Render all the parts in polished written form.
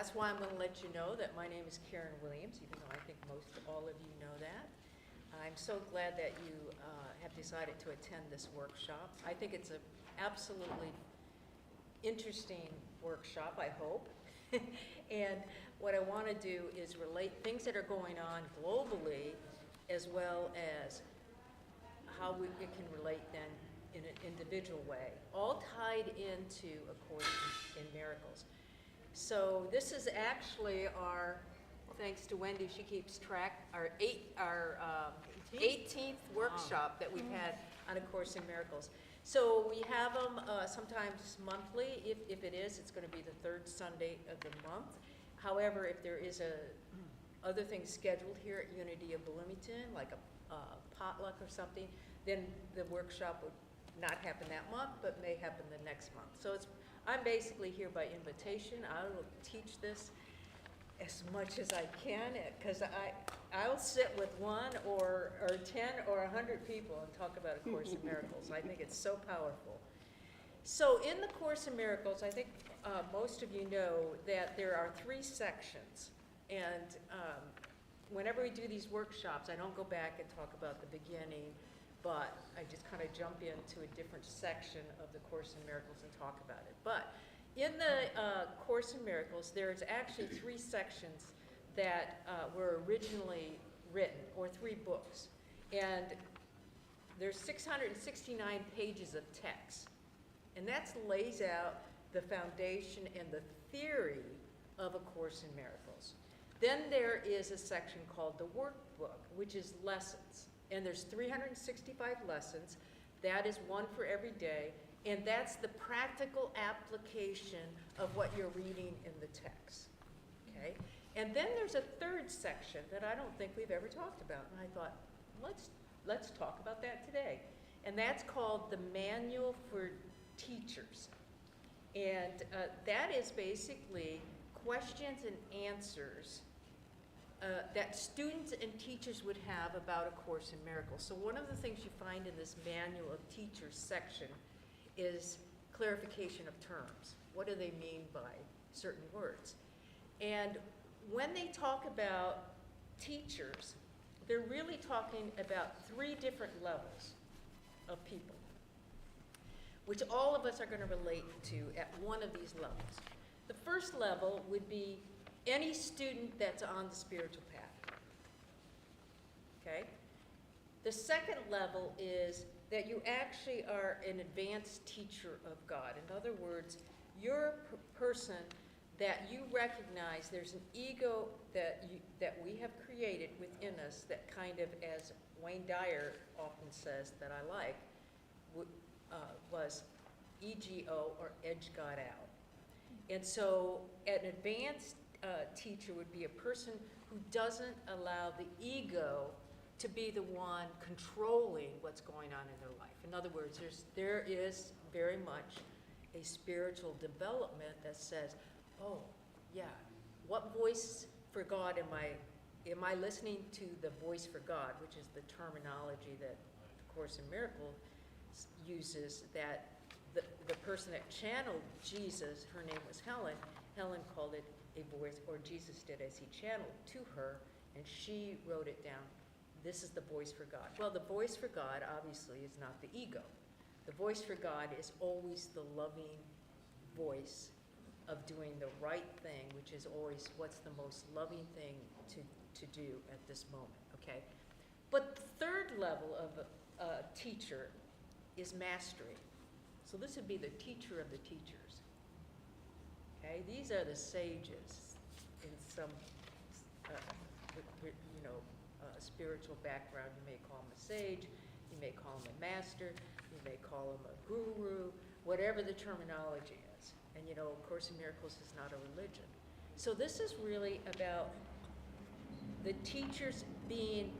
that's why I'm going to let you know that my name is Karen Williams, even though I think most all of you know that. I'm so glad that you have decided to attend this workshop. I think it's an absolutely interesting workshop, I hope. And what I want to do is relate things that are going on globally as well as how it can relate then in an individual way, all tied into A Course in Miracles. So this is actually our, thanks to Wendy, she keeps track, our 18th workshop that we've had on A Course in Miracles. So we have them sometimes monthly. If it is, it's going to be the third Sunday of the month. However, if there is other things scheduled here at Unity of Bloomington, like a potluck or something, then the workshop would not happen that month, but may happen the next month. So I'm basically here by invitation. I will teach this as much as I can, because I'll sit with one or 10 or 100 people and talk about A Course in Miracles. I think it's so powerful. So in the Course in Miracles, I think most of you know that there are 3 sections. And whenever we do these workshops, I don't go back and talk about the beginning, but I just kind of jump into a different section of the Course in Miracles and talk about it. But in the Course in Miracles, there's actually 3 sections that were originally written, or 3 books. And there's 669 pages of text. And that lays out the foundation and the theory of A Course in Miracles. Then there is a section called the workbook, which is lessons. And there's 365 lessons. That is one for every day. And that's the practical application of what you're reading in the text. Okay? And then there's a 3rd section that I don't think we've ever talked about. And I thought, let's talk about that today. And that's called the Manual for Teachers. And that is basically questions and answers that students and teachers would have about A Course in Miracles. So one of the things you find in this Manual of Teachers section is clarification of terms. What do they mean by certain words? And when they talk about teachers, they're really talking about 3 different levels of people, which all of us are going to relate to at one of these levels. The first level would be any student that's on the spiritual path. Okay? The second level is that you actually are an advanced teacher of God. In other words, you're a person that you recognize there's an ego that we have created within us that kind of, as Wayne Dyer often says that I like, was EGO, or edge God out. And so an advanced teacher would be a person who doesn't allow the ego to be the one controlling what's going on in their life. In other words, there is very much a spiritual development that says, oh, yeah, what voice for God am I listening to? The voice for God, which is the terminology that the Course in Miracles uses, that the person that channeled Jesus, her name was Helen. Helen called it a voice, or Jesus did, as he channeled to her, and she wrote it down. This is the voice for God. Well, the voice for God obviously is not the ego. The voice for God is always the loving voice of doing the right thing, which is always what's the most loving thing to do at this moment, okay? But the 3rd level of a teacher is mastery. So this would be the teacher of the teachers. Okay, these are the sages in some, spiritual background. You may call them a sage, you may call them a master, you may call them a guru, whatever the terminology is. And A Course in Miracles is not a religion. So this is really about the teachers being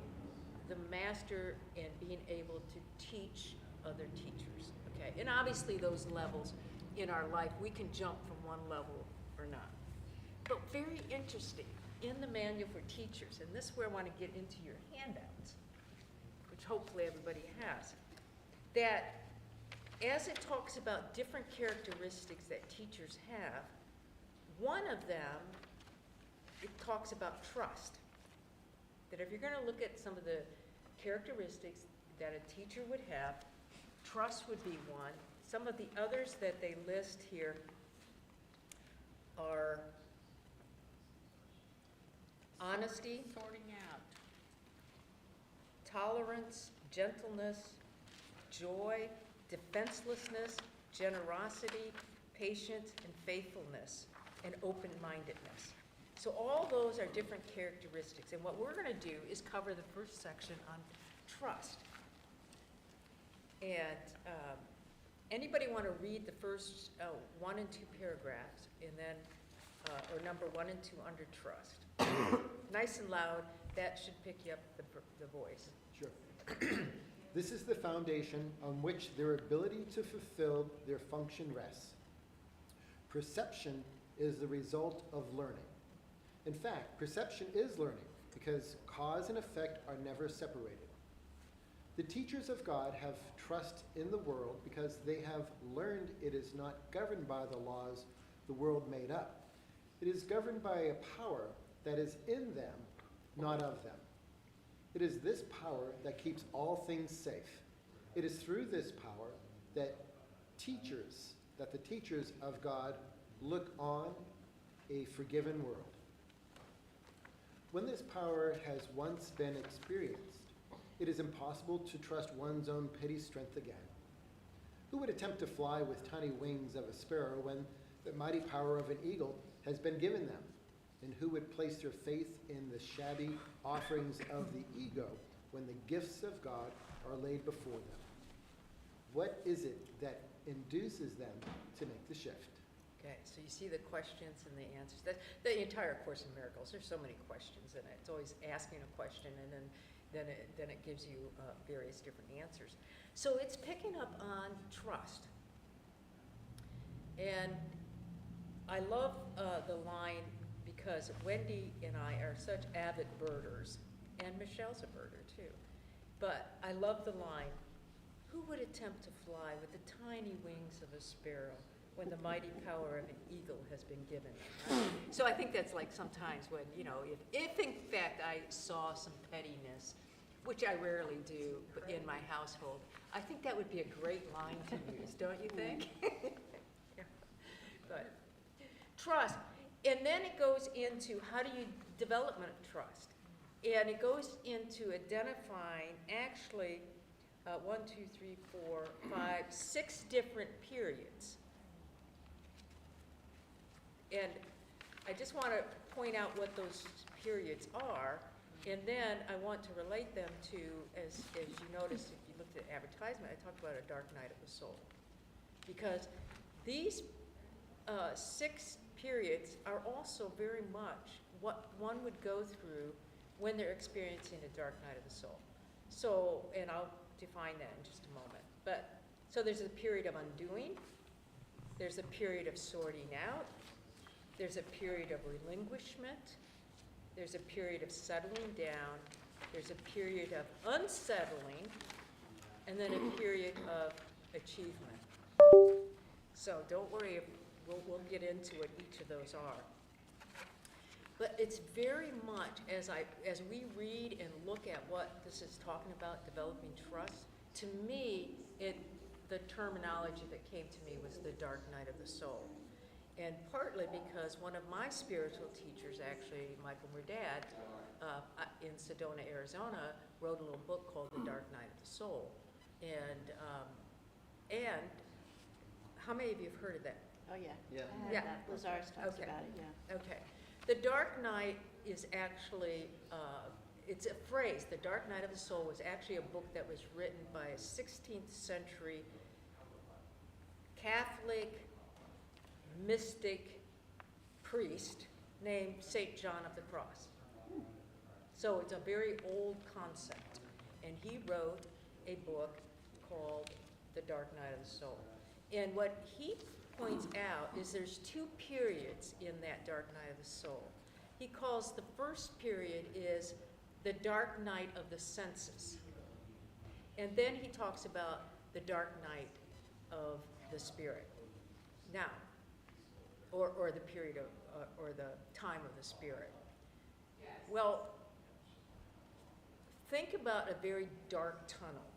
the master and being able to teach other teachers. Okay, and obviously those levels in our life, we can jump from one level or not. But very interesting, in the Manual for Teachers, and this is where I want to get into your handouts, which hopefully everybody has, that as it talks about different characteristics that teachers have, one of them it talks about trust. That if you're going to look at some of the characteristics that a teacher would have, trust would be one. Some of the others that they list here are honesty, Sorting out. tolerance, gentleness, joy, defenselessness, generosity, patience, and faithfulness, and open-mindedness. So all those are different characteristics. And what we're going to do is cover the first section on trust. And anybody want to read the first 1 and 2 paragraphs, and then, or number 1 and 2 under trust? Nice and loud. That should pick you up the voice. Sure. This is the foundation on which their ability to fulfill their function rests. Perception is the result of learning. In fact, perception is learning because cause and effect are never separated. The teachers of God have trust in the world because they have learned it is not governed by the laws the world made up. It is governed by a power that is in them, not of them. It is this power that keeps all things safe. It is through this power that the teachers of God look on a forgiven world. When this power has once been experienced, it is impossible to trust one's own petty strength again. Who would attempt to fly with tiny wings of a sparrow when the mighty power of an eagle has been given them? And who would place their faith in the shabby offerings of the ego when the gifts of God are laid before them? What is it that induces them to make the shift? Okay, so you see the questions and the answers. That's the entire Course in Miracles. There's so many questions in it. It's always asking a question, and then it gives you various different answers. So it's picking up on trust. And I love the line because Wendy and I are such avid birders, and Michelle's a birder too. But I love the line, who would attempt to fly with the tiny wings of a sparrow when the mighty power of an eagle has been given? Right? So I think that's like sometimes when, you know, if in fact I saw some pettiness, which I rarely do in my household, I think that would be a great line to use, don't you think? Yeah. But trust. And then it goes into how do you development of trust. And it goes into identifying actually 6 different periods. And I just want to point out what those periods are, and then I want to relate them to, as you notice, if you looked at advertisement, I talked about a dark night of the soul. Because these 6 periods are also very much what one would go through when they're experiencing a dark night of the soul. So, and I'll define that in just a moment. But, so there's a period of undoing, there's a period of sorting out, there's a period of relinquishment, there's a period of settling down, there's a period of unsettling, and then a period of achievement. So don't worry, we'll get into what each of those are. But it's very much, as we read and look at what this is talking about, developing trust, to me, the terminology that came to me was the dark night of the soul. And partly because one of my spiritual teachers, actually, Michael Murdad, in Sedona, Arizona, wrote a little book called The Dark Night of the Soul. And how many of you have heard of that? Oh, yeah. Yeah. I had Yeah. that. Lazarus talks Okay. about it, yeah. Okay. The Dark Night is actually, it's a phrase. The Dark Night of the Soul was actually a book that was written by a 16th century Catholic mystic priest named St. John of the Cross. So it's a very old concept. And he wrote a book called The Dark Night of the Soul. And what he points out is there's 2 periods in that dark night of the soul. He calls the first period is the dark night of the senses. And then he talks about the dark night of the spirit. Now, or the period of, or the time of the spirit. Well, think about a very dark tunnel,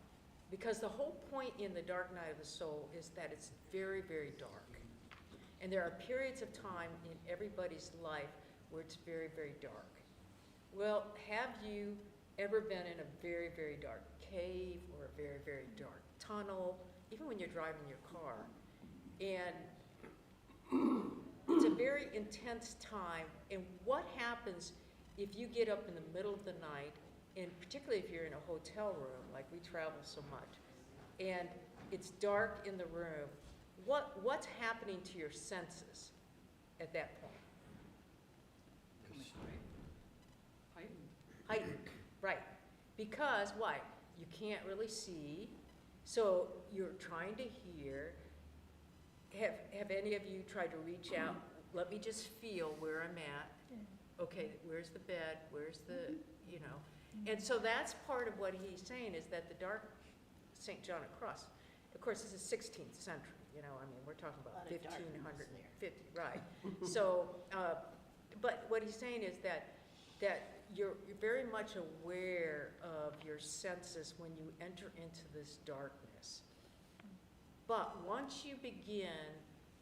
because the whole point in the dark night of the soul is that it's very, very dark. And there are periods of time in everybody's life where it's very, very dark. Well, have you ever been in a very, very dark cave or a very, very dark tunnel, even when you're driving your car? And it's a very intense time. And what happens if you get up in the middle of the night, and particularly if you're in a hotel room, like we travel so much, and it's dark in the room, what's happening to your senses at that point? Heightened, right. Because why? You can't really see, so you're trying to hear. Have any of you tried to reach out? Let me just feel where I'm at. Okay, where's the bed? Where's the, you know? And so that's part of what he's saying, is that the dark St. John of Cross, of course, this is 16th century, you know, I mean, we're talking about 1550, right. So, but what he's saying is that you're very much aware of your senses when you enter into this darkness. But once you begin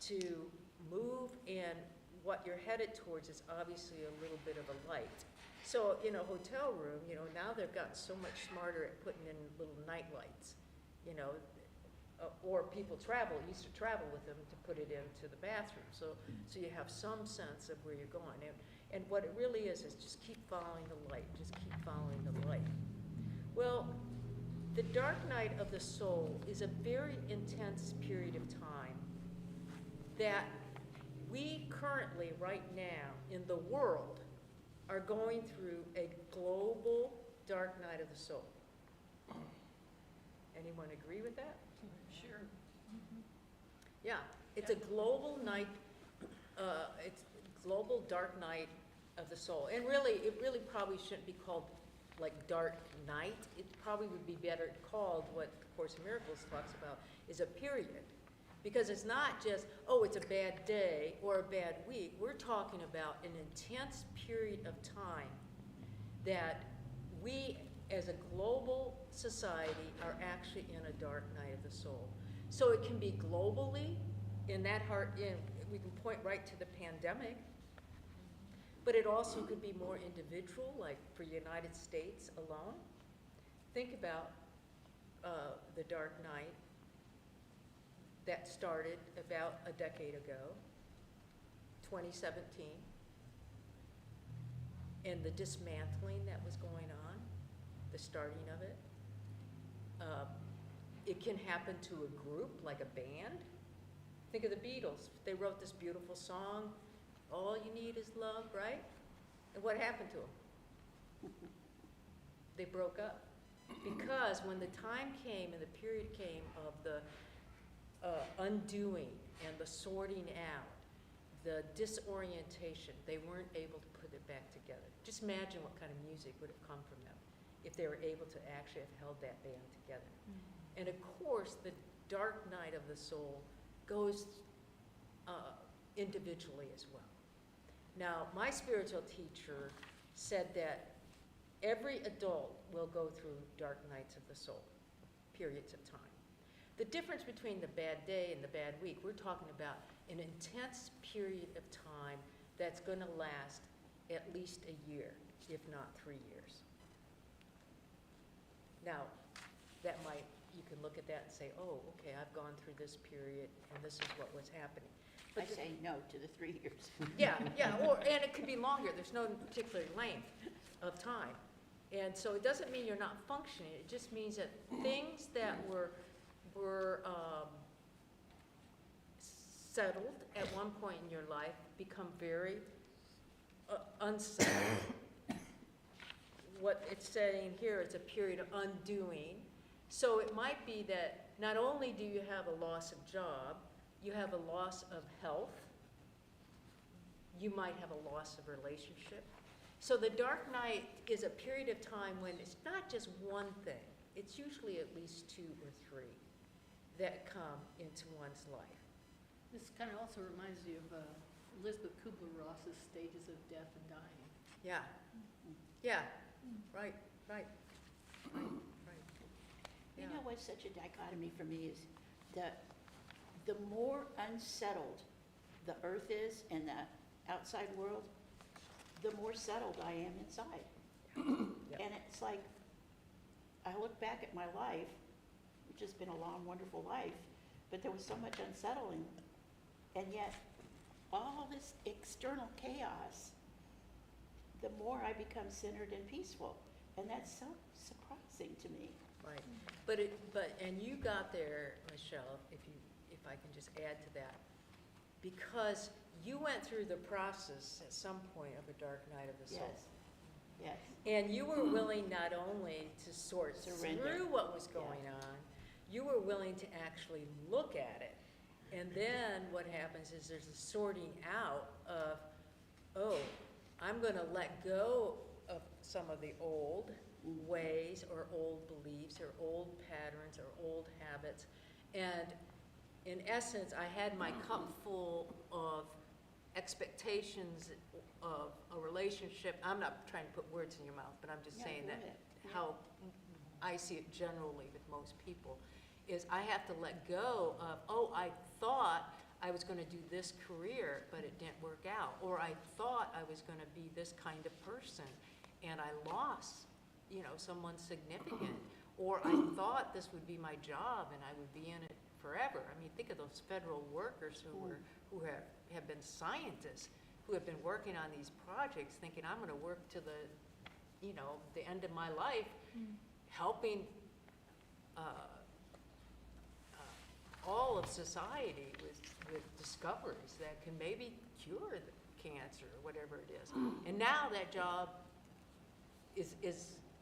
to move, and what you're headed towards is obviously a little bit of a light. So in a hotel room, you know, now they've gotten so much smarter at putting in little night lights, you know, or people used to travel with them to put it into the bathroom. So you have some sense of where you're going. And what it really is just keep following the light, just keep following the light. Well, the dark night of the soul is a very intense period of time that we currently, right now, in the world, are going through a global dark night of the soul. Anyone agree with that? Sure. Yeah, it's a global night, it's global dark night of the soul. And really, it really probably shouldn't be called like dark night. It probably would be better called, what the Course in Miracles talks about, is a period. Because it's not just, oh, it's a bad day or a bad week. We're talking about an intense period of time that we, as a global society, are actually in a dark night of the soul. So it can be globally, we can point right to the pandemic, but it also could be more individual, like for the United States alone. Think about the dark night that started about a decade ago, 2017, and the dismantling that was going on, the starting of it. It can happen to a group, like a band. Think of the Beatles. They wrote this beautiful song, "All You Need Is Love," right? And what happened to them? They broke up. Because when the time came and the period came of the undoing and the sorting out, the disorientation, they weren't able to put it back together. Just imagine what kind of music would have come from them if they were able to actually have held that band together. And of course, the dark night of the soul goes individually as well. Now, my spiritual teacher said that every adult will go through dark nights of the soul, periods of time. The difference between the bad day and the bad week, we're talking about an intense period of time that's going to last at least a year, if not 3 years. Now, you can look at that and say, oh, okay, I've gone through this period and this is what was happening. I say no to the 3 years. Yeah, and it could be longer. There's no particular length of time. And so it doesn't mean you're not functioning. It just means that things that were settled at one point in your life become very unsettled. What it's saying here is a period of undoing. So it might be that not only do you have a loss of job, you have a loss of health. You might have a loss of relationship. So the dark night is a period of time when it's not just one thing. It's usually at least 2 or 3 that come into one's life. This kind of also reminds me of Elizabeth Kubler-Ross's stages of death and dying. Yeah, yeah, right, right, right, right. You Yeah. know what's such a dichotomy for me is the more unsettled the earth is and the outside world, the more settled I am inside. Yep. And it's like, I look back at my life, which has been a long, wonderful life, but there was so much unsettling. And yet, all this external chaos, the more I become centered and peaceful. And that's so surprising to me. Right, and you got there, Michelle, if I can just add to that, because you went through the process at some point of a dark night of the soul. Yes, And you were willing not only to sort Surrender. through what was going on, you were willing to actually look at it. And then what happens is there's a sorting out of, oh, I'm gonna let go of some of the old ways or old beliefs or old patterns or old habits. And in essence, I had my cup full of expectations of a relationship. I'm not trying to put words in your mouth, but I'm just Yeah, saying go that ahead. Yeah. how I see it generally with most people is I have to let go of, oh, I thought I was gonna do this career, but it didn't work out. Or I thought I was gonna be this kind of person, and I lost, someone significant. Or I thought this would be my job and I would be in it forever. I mean, think of those federal workers who have been scientists, who have been working on these projects thinking I'm gonna work to the end of my life, helping all of society with discoveries that can maybe cure the cancer or whatever it is. And now that job is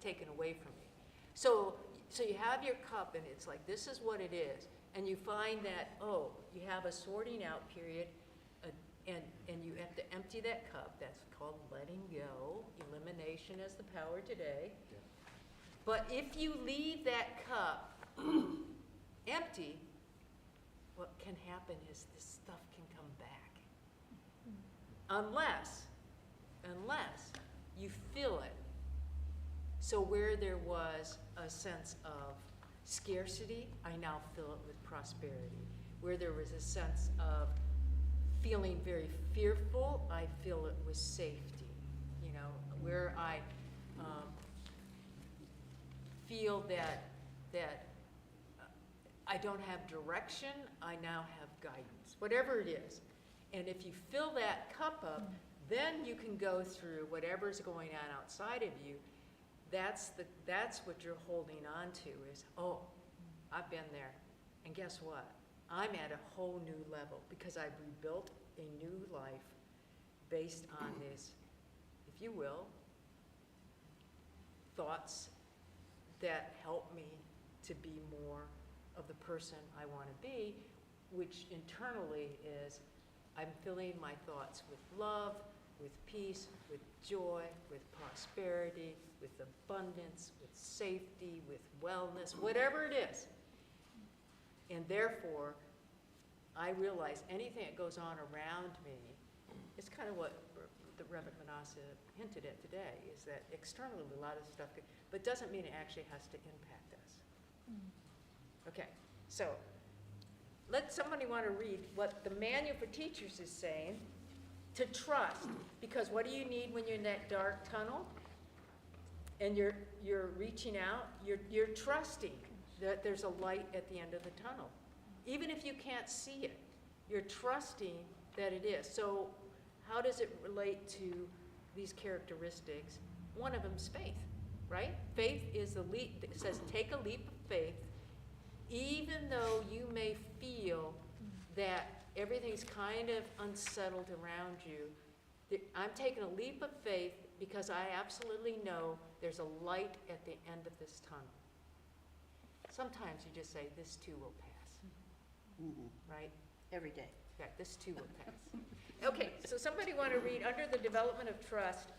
taken away from me. So you have your cup and it's like, this is what it is. And you find that, oh, you have a sorting out period, and you have to empty that cup. That's called letting go. Elimination as the power today. Yeah. But if you leave that cup empty, what can happen is this stuff can come back. Unless you fill it. So where there was a sense of scarcity, I now fill it with prosperity. Where there was a sense of feeling very fearful, I fill it with safety. Where I feel that I don't have direction, I now have guidance, whatever it is. And if you fill that cup up, then you can go through whatever's going on outside of you. That's what you're holding on to is, oh, I've been there. And guess what? I'm at a whole new level because I've rebuilt a new life based on this, if you will, thoughts that help me to be more of the person I want to be, which internally is I'm filling my thoughts with love, with peace, with joy, with prosperity, with abundance, with safety, with wellness, whatever it is. And therefore, I realize anything that goes on around me, it's kind of what the Reverend Manasa hinted at today, is that externally a lot of stuff, but doesn't mean it actually has to impact us. Okay, so let somebody want to read what the Manual for Teachers is saying, to trust, because what do you need when you're in that dark tunnel and you're reaching out? You're trusting that there's a light at the end of the tunnel. Even if you can't see it, you're trusting that it is. So how does it relate to these characteristics? One of them is faith, right? Faith is the leap. It says take a leap of faith, even though you may feel that everything's kind of unsettled around you. I'm taking a leap of faith because I absolutely know there's a light at the end of this tunnel. Sometimes you just say, this too will pass, right? Every day. Yeah, this too will pass. Okay, so somebody want to read under the development of trust,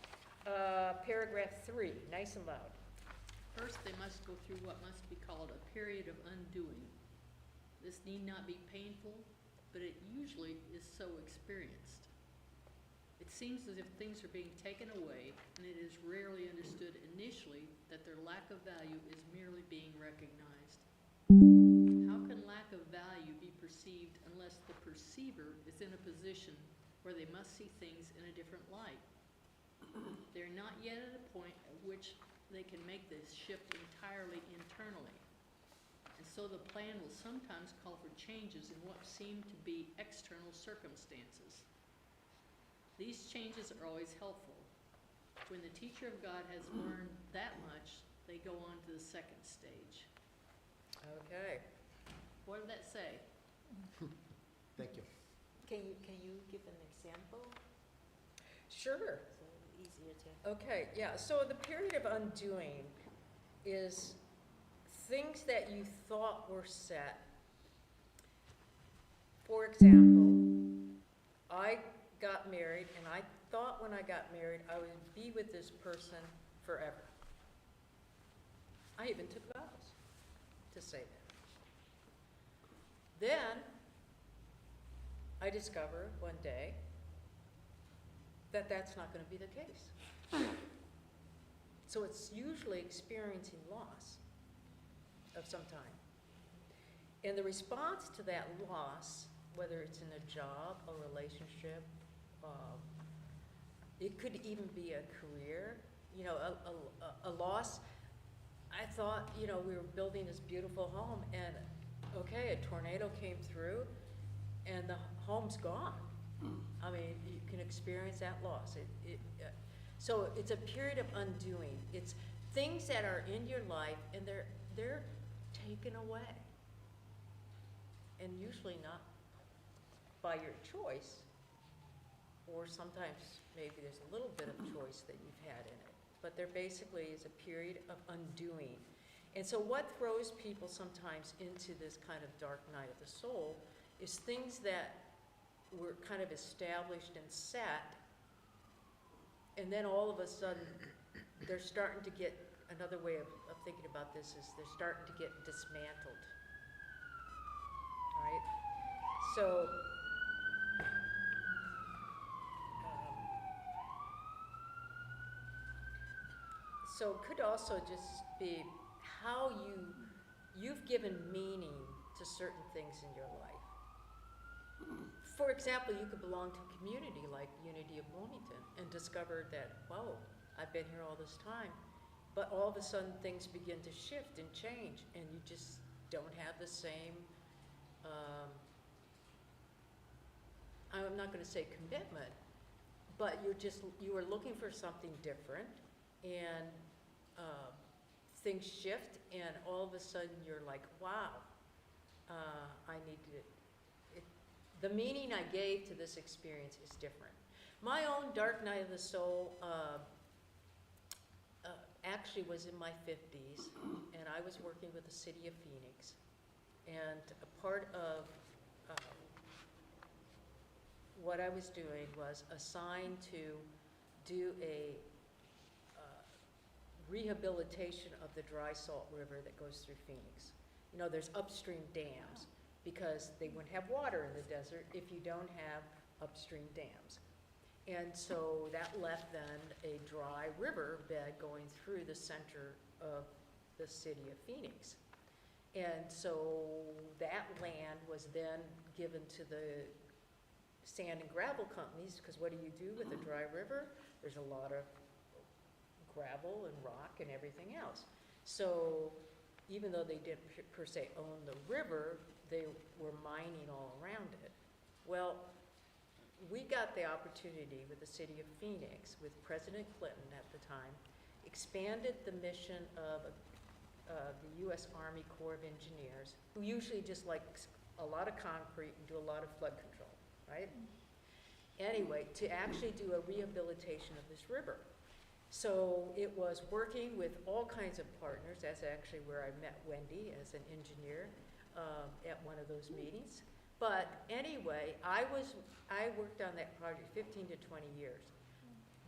paragraph 3, nice and loud. First, they must go through what must be called a period of undoing. This need not be painful, but it usually is so experienced. It seems as if things are being taken away, and it is rarely understood initially that their lack of value is merely being recognized. How can lack of value be perceived unless the perceiver is in a position where they must see things in a different light? They're not yet at a point at which they can make this shift entirely internally. And so the plan will sometimes call for changes in what seem to be external circumstances. These changes are always helpful. When the teacher of God has learned that much, they go on to the second stage. Okay. What did that say? Thank you. Can you give an example? Sure. So easier to. Okay, yeah, so the period of undoing is things that you thought were set. For example, I got married, and I thought when I got married I would be with this person forever. I even took vows to say that. Then I discover one day that that's not going to be the case. So it's usually experiencing loss of some kind. And the response to that loss, whether it's in a job, a relationship, it could even be a career, you know, a loss. I thought, you know, we were building this beautiful home, and okay, a tornado came through, and the home's gone. I mean, you can experience that loss. So it's a period of undoing. It's things that are in your life, and they're taken away, and usually not by your choice, or sometimes maybe there's a little bit of choice that you've had in it. But there basically is a period of undoing. And so what throws people sometimes into this kind of dark night of the soul is things that were kind of established and set, and then all of a sudden they're starting to get, another way of thinking about this is they're starting to get dismantled, right? So, so it could also just be how you've given meaning to certain things in your life. For example, you could belong to a community like Unity of Bloomington and discover that, whoa, I've been here all this time. But all of a sudden things begin to shift and change, and you just don't have the same, I'm not gonna say commitment, but you are looking for something different, and things shift, and all of a sudden you're like, wow, I need to, the meaning I gave to this experience is different. My own dark night of the soul actually was in my 50s, and I was working with the city of Phoenix, and a part of what I was doing was assigned to do a rehabilitation of the dry salt river that goes through Phoenix. You know, there's upstream dams because they wouldn't have water in the desert if you don't have upstream dams. And so that left then a dry river bed going through the center of the city of Phoenix. And so that land was then given to the sand and gravel companies, because what do you do with a dry river? There's a lot of gravel and rock and everything else. So even though they didn't per se own the river, they were mining all around it. Well, we got the opportunity with the city of Phoenix, with President Clinton at the time, expanded the mission of the U.S. Army Corps of Engineers, who usually just like a lot of concrete and do a lot of flood control, right? Anyway, to actually do a rehabilitation of this river. So it was working with all kinds of partners. That's actually where I met Wendy as an engineer at one of those meetings. But anyway, I worked on that project 15 to 20 years.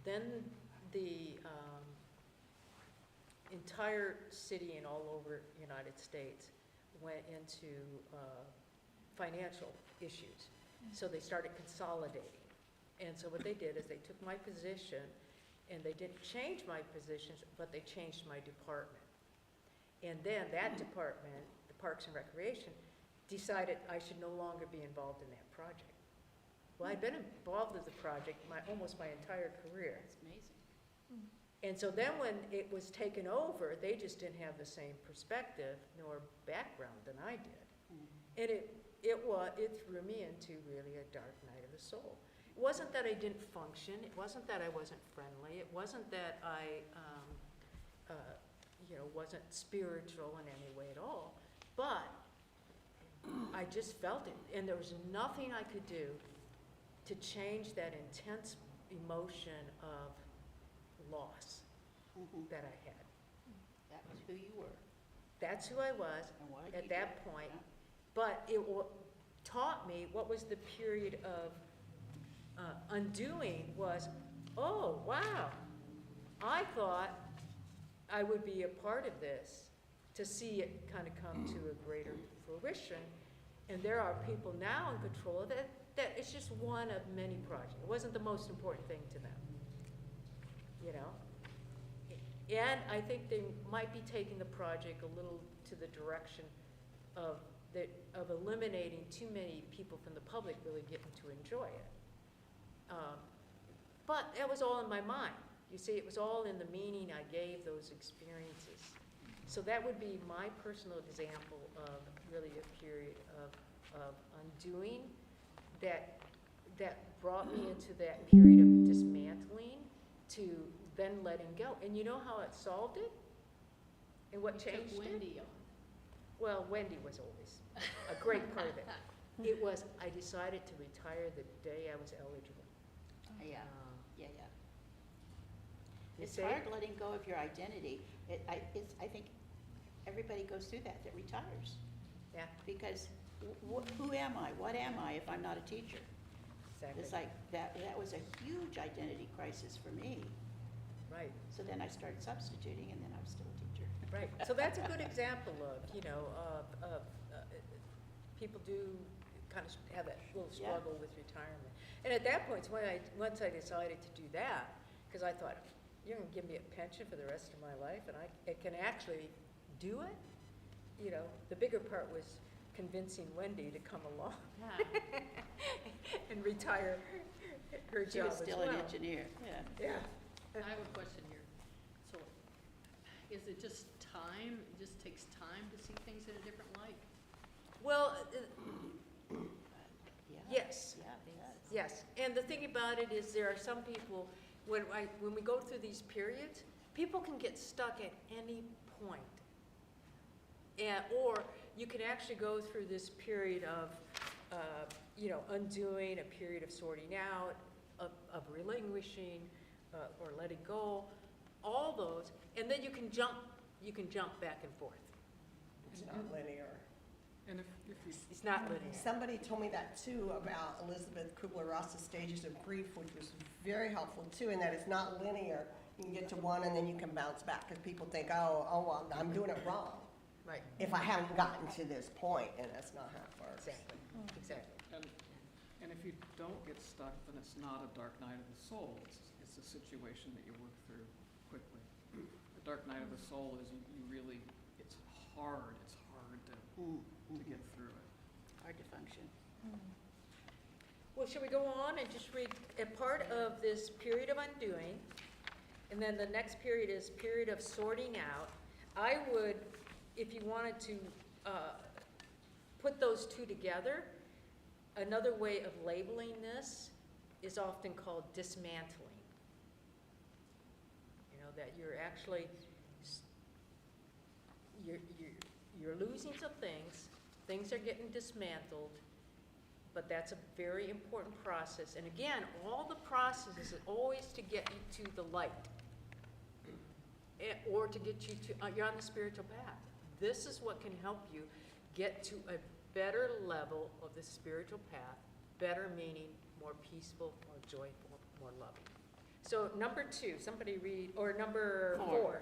Then the entire city and all over the United States went into financial issues. So they started consolidating. And so what they did is they took my position, and they didn't change my positions, but they changed my department. And then that department, the Parks and Recreation, decided I should no longer be involved in that project. Well, I'd been involved with the project almost my entire career. It's amazing. And so then when it was taken over, they just didn't have the same perspective nor background than I did. And it threw me into really a dark night of the soul. It wasn't that I didn't function, it wasn't that I wasn't friendly, it wasn't that I, wasn't spiritual in any way at all, but I just felt it, and there was nothing I could do to change that intense emotion of loss that I had. That was who you were. That's who I was And what at you that did. point, Yeah. but it taught me what was the period of undoing was, oh, wow, I thought I would be a part of this, to see it kind of come to a greater fruition. And there are people now in control of that it's just one of many projects. It wasn't the most important thing to them, you know? And I think they might be taking the project a little to the direction of eliminating too many people from the public really getting to enjoy it. But that was all in my mind. You see, it was all in the meaning I gave those experiences. So that would be my personal example of really a period of undoing that brought me into that period of dismantling to then letting go. And you know how it solved it? And what You changed took it? Wendy on. Well, Wendy was always a great part of it. It was, I decided to retire the day I was eligible. Yeah, yeah. You It's see? hard letting go of your identity. I think everybody goes through that retires. Yeah, Because who am I? What am I if I'm not a teacher? exactly. It's like, that was a huge identity crisis for me. Right, So then I started substituting, and then I'm still a teacher. right. So that's a good example of, people do kind of have that little Yeah. struggle with retirement. And at that point, once I decided to do that, because I thought, you're gonna give me a pension for the rest of my life, and I can actually do it? The bigger part was convincing Wendy to come along and retire her She job was as still well. an engineer, yeah. Yeah. I have a question here. So, is it just time? It just takes time to see things in a different light? Well, Yeah. yes. Yeah, it does. Yes, and the thing about it is there are some people, when we go through these periods, people can get stuck at any point. Or you can actually go through this period of, undoing, a period of sorting out, of relinquishing, or letting go, all those, and then you can jump back and forth. It's not linear. And if you, It's not linear. Somebody told me that too about Elizabeth Kubler-Ross's stages of grief, which was very helpful too, in that it's not linear. You can get to one and then you can bounce back, because people think, oh, well, I'm doing it wrong Right, if I haven't gotten to this point, and that's not how it works. exactly. and if you don't get stuck, then it's not a dark night of the soul. It's a situation that you work through quickly. The dark night of the soul is it's hard to get through it. Hard to function. Well, shall we go on and just read a part of this period of undoing? And then the next period is period of sorting out. I would, if you wanted to put those two together, another way of labeling this is often called dismantling. That you're actually, you're losing some things are getting dismantled, but that's a very important process. And again, all the process is always to get you to the light, or to get you to, you're on the spiritual path. This is what can help you get to a better level of the spiritual path, better meaning, more peaceful, more joyful, more loving. So number 2, somebody read, or number 4,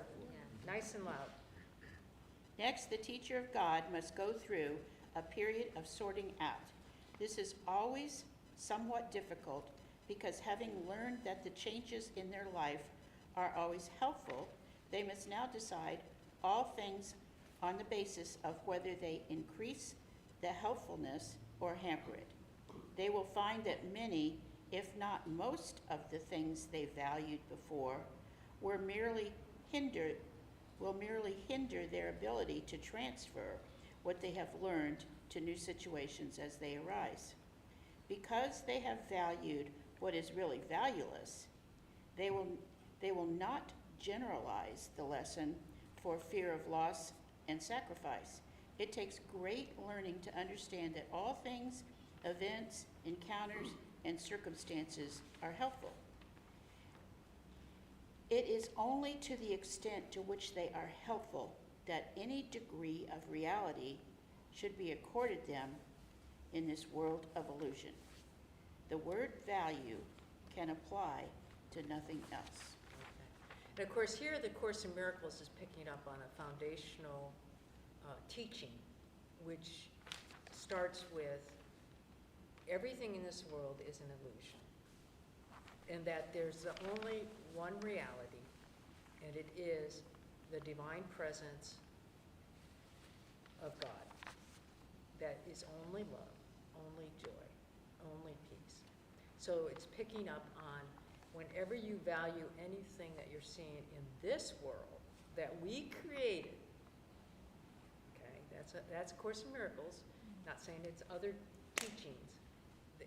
nice and loud. Next, the teacher of God must go through a period of sorting out. This is always somewhat difficult because having learned that the changes in their life are always helpful, they must now decide all things on the basis of whether they increase the helpfulness or hamper it. They will find that many, if not most, of the things they valued before will merely hinder their ability to transfer what they have learned to new situations as they arise. Because they have valued what is really valueless, they will not generalize the lesson for fear of loss and sacrifice. It takes great learning to understand that all things, events, encounters, and circumstances are helpful. It is only to the extent to which they are helpful that any degree of reality should be accorded them in this world of illusion. The word value can apply to nothing else. And of course, here the Course in Miracles is picking up on a foundational teaching, which starts with everything in this world is an illusion, and that there's only one reality, and it is the divine presence of God. That is only love, only joy, only peace. So it's picking up on whenever you value anything that you're seeing in this world that we created, okay, that's A Course in Miracles, not saying it's other teachings.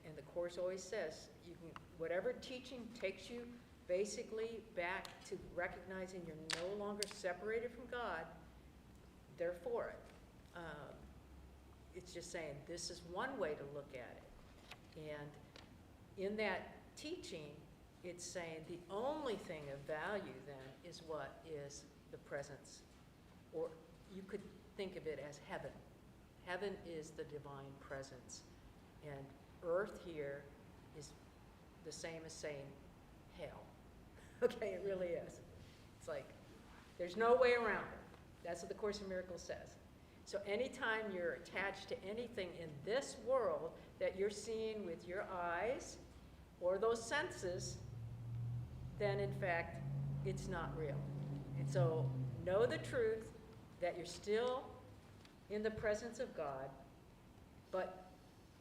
And the Course always says, you can, whatever teaching takes you basically back to recognizing you're no longer separated from God, they're for it. It's just saying this is one way to look at it. And in that teaching, it's saying the only thing of value then is what is the presence, or you could think of it as heaven. Heaven is the divine presence, and earth here is the same as saying hell. Okay, it really is. It's like, there's no way around it. That's what the Course in Miracles says. So anytime you're attached to anything in this world that you're seeing with your eyes or those senses, then in fact, it's not real. And so know the truth that you're still in the presence of God, but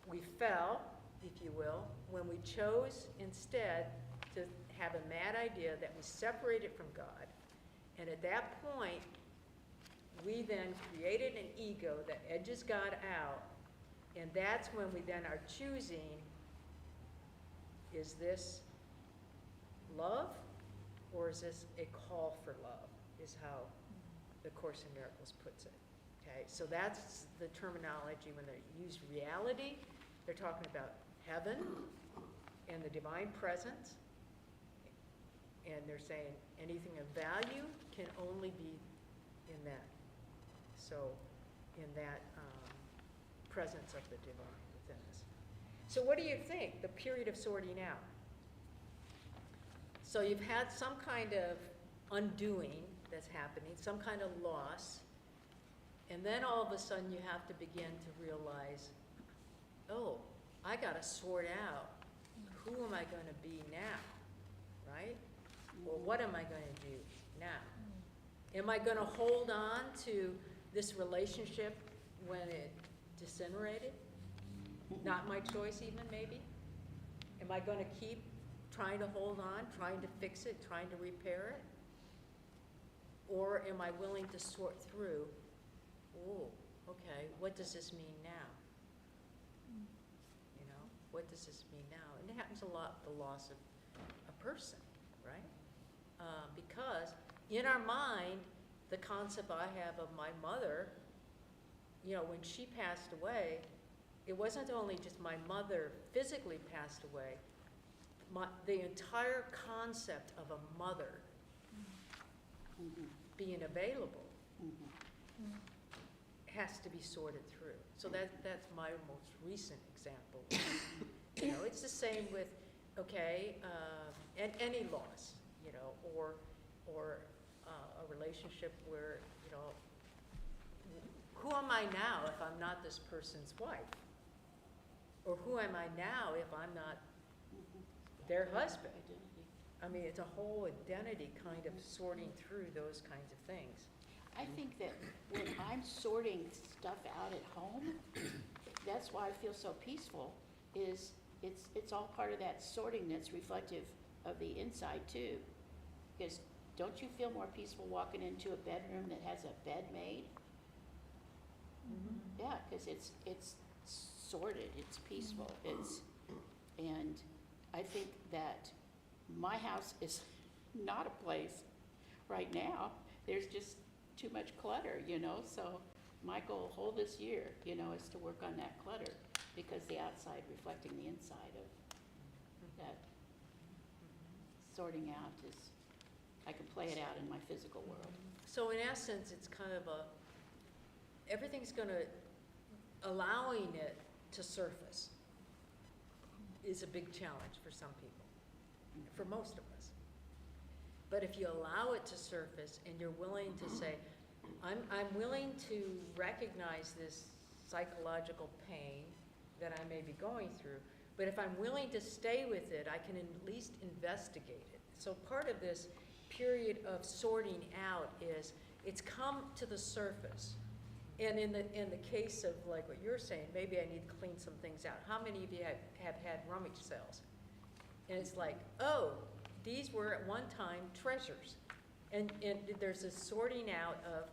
we fell, if you will, when we chose instead to have a mad idea that we separated from God. And at that point, we then created an ego that edges God out, and that's when we then are choosing, is this love, or is this a call for love, is how the Course in Miracles puts it. Okay, so that's the terminology when they use reality. They're talking about heaven and the divine presence, and they're saying anything of value can only be in that. So, in that presence of the divine within us. So what do you think, the period of sorting out? So you've had some kind of undoing that's happening, some kind of loss, and then all of a sudden you have to begin to realize, oh, I gotta sort out, who am I gonna be now, right? Or what am I gonna do now? Am I gonna hold on to this relationship when it disintegrated? Not my choice even, maybe? Am I gonna keep trying to hold on, trying to fix it, trying to repair it? Or am I willing to sort through, oh, okay, what does this mean now? You know, what does this mean now? And it happens a lot, the loss of a person, right? Because in our mind, the concept I have of my mother, you know, when she passed away, it wasn't only just my mother physically passed away, the entire concept of a mother being available has to be sorted through. So that's my most recent example. You know, it's the same with, okay, and any loss, you know, or a relationship where, you know, who am I now if I'm not this person's wife? Or who am I now if I'm not their husband. Identity. I mean, it's a whole identity kind of sorting through those kinds of things. I think that when I'm sorting stuff out at home, that's why I feel so peaceful, is it's all part of that sorting that's reflective of the inside too. Because don't you feel more peaceful walking into a bedroom that has a bed made? Yeah, because it's sorted, it's peaceful, and I think that my house is not a place right now. There's just too much clutter, so my goal whole this year, is to work on that clutter, because the outside reflecting the inside of that sorting out is, I can play it out in my physical world. So in essence, it's kind of everything's gonna, allowing it to surface is a big challenge for some people, for most of us. But if you allow it to surface and you're willing to say, I'm willing to recognize this psychological pain that I may be going through, but if I'm willing to stay with it, I can at least investigate it. So part of this period of sorting out is it's come to the surface. And in the case of like what you're saying, maybe I need to clean some things out. How many of you have had rummage sales? And it's like, oh, these were at one time treasures. And there's this sorting out of,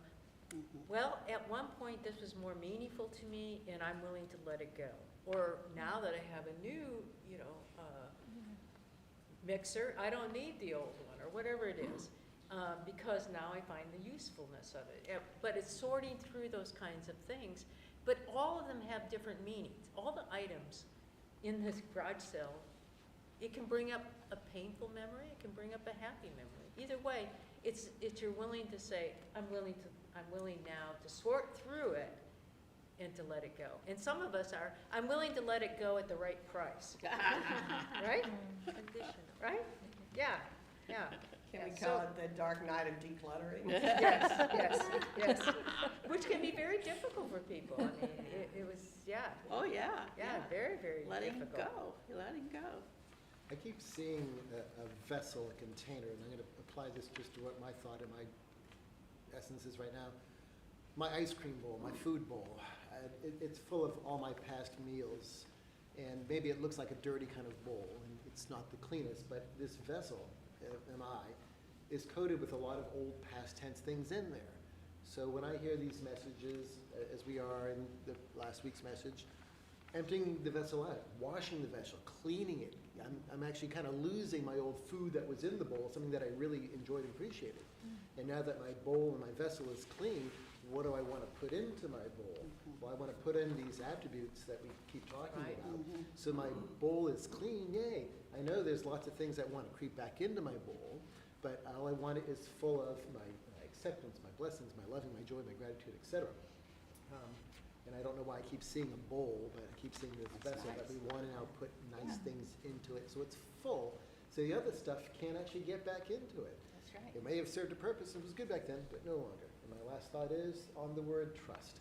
well, at one point this was more meaningful to me and I'm willing to let it go. Or now that I have a new, mixer, I don't need the old one, or whatever it is, because now I find the usefulness of it. But it's sorting through those kinds of things. But all of them have different meanings. All the items in this garage sale, it can bring up a painful memory, it can bring up a happy memory. Either way, it's you're willing to say, I'm willing now to sort through it and to let it go. And some of us are, I'm willing to let it go at the right price. Right? Conditional. Right? Yeah, yeah. Can we Yeah, call so- it the dark night of decluttering? Yes. Which can be very difficult for people. I mean, it was, Oh, yeah. very, very Letting difficult. go. I keep seeing a vessel, a container, and I'm going to apply this just to what my thought and my essence is right now. My ice cream bowl, my food bowl, it's full of all my past meals, and maybe it looks like a dirty kind of bowl, and it's not the cleanest, but this vessel, is coated with a lot of old past tense things in there. So when I hear these messages, as we are in the last week's message, emptying the vessel out, washing the vessel, cleaning it. I'm actually kind of losing my old food that was in the bowl, something that I really enjoyed and appreciated. And now that my bowl and my vessel is clean, what do I want to put into my bowl? Well, I want to put in these attributes that we keep talking Right. about. So my bowl is clean, yay. I know there's lots of things that want to creep back into my bowl, but all I want is full of my acceptance, my blessings, my loving, my joy, my gratitude, etc. And I don't know why I keep seeing a bowl, but I keep seeing this vessel that we want to now put nice things into it, so it's full, so the other stuff can't actually get back into it. That's right. It may have served a purpose, it was good back then, but no longer. And my last thought is on the word trust.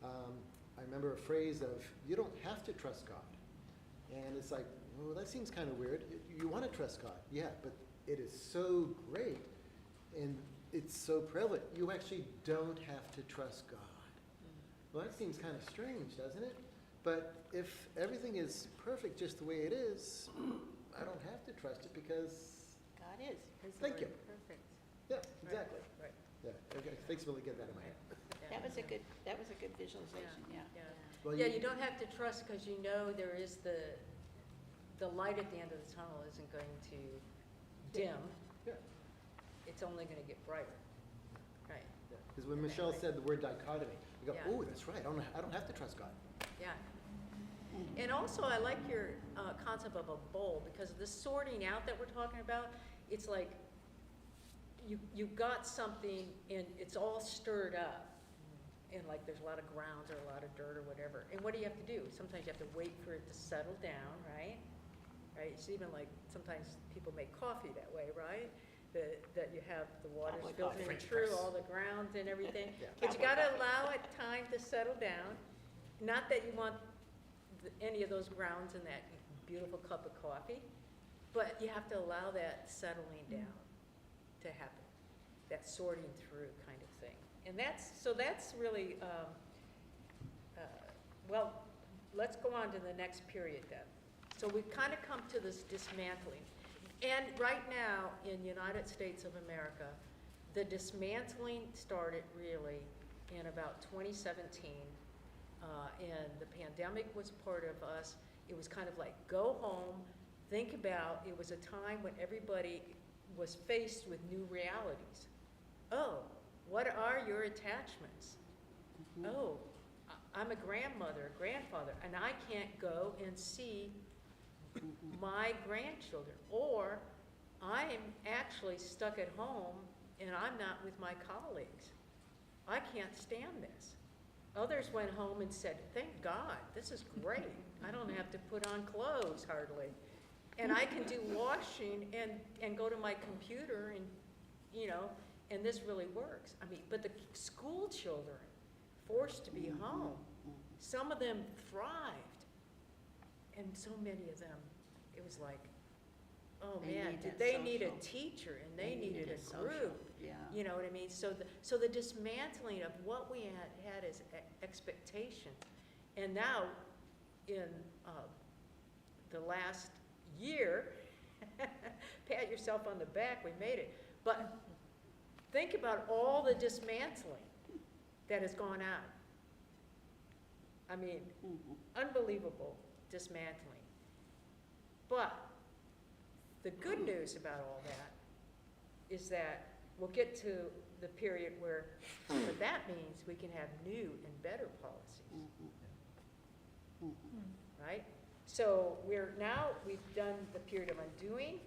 I remember a phrase of, you don't have to trust God. And it's like, well, that seems kind of weird. You want to trust God, yeah, but it is so great and it's so prevalent. You actually don't have to trust God. Well, that seems kind of strange, doesn't it? But if everything is perfect just the way it is, I don't have to trust it because, God is. thank you. Perfect. Yeah, exactly. Right. Yeah, okay, thanks for getting that in my head. That was a good visualization, yeah. Well, Yeah, you don't have to trust because you know there is the light at the end of the tunnel isn't going to dim. Yeah. It's only going to get brighter. Right, Because when Michelle said the word dichotomy, you go, Yeah. oh, that's right, I don't have to trust God. yeah. And also, I like your concept of a bowl, because the sorting out that we're talking about, it's like you've got something and it's all stirred up. And like there's a lot of grounds or a lot of dirt or whatever. And what do you have to do? Sometimes you have to wait for it to settle down, right? Right? It's even like sometimes people make coffee that way, right? That you have the water Cowboy filtering French through press. all the grounds and everything. Yeah. But you gotta allow it time to settle down. Not that you want any of those grounds in that beautiful cup of coffee, But you have to allow that settling down to happen, that sorting through kind of thing. And that's really, well, let's go on to the next period then. So we've kind of come to this dismantling. And right now, in United States of America, the dismantling started really in about 2017. And the pandemic was part of us. It was kind of like, go home, think about, it was a time when everybody was faced with new realities. Oh, what are your attachments? Oh, I'm a grandmother, a grandfather, and I can't go and see my grandchildren. Or I'm actually stuck at home and I'm not with my colleagues. I can't stand this. Others went home and said, thank God, this is great. I don't have to put on clothes hardly. And I can do washing and go to my computer and, you know, and this really works. I mean, but the school children, forced to be home, some of them thrived. And so many of them, it was like, oh They man, need did that they need a social. teacher and they needed a social, group. yeah. You know what I mean? So the dismantling of what we had as expectation, and now in the last year, pat yourself on the back, we made it. But think about all the dismantling that has gone out. I mean, unbelievable dismantling. But the good news about all that is that we'll get to the period where what that means we can have new and better policies, right? So we've done the period of undoing,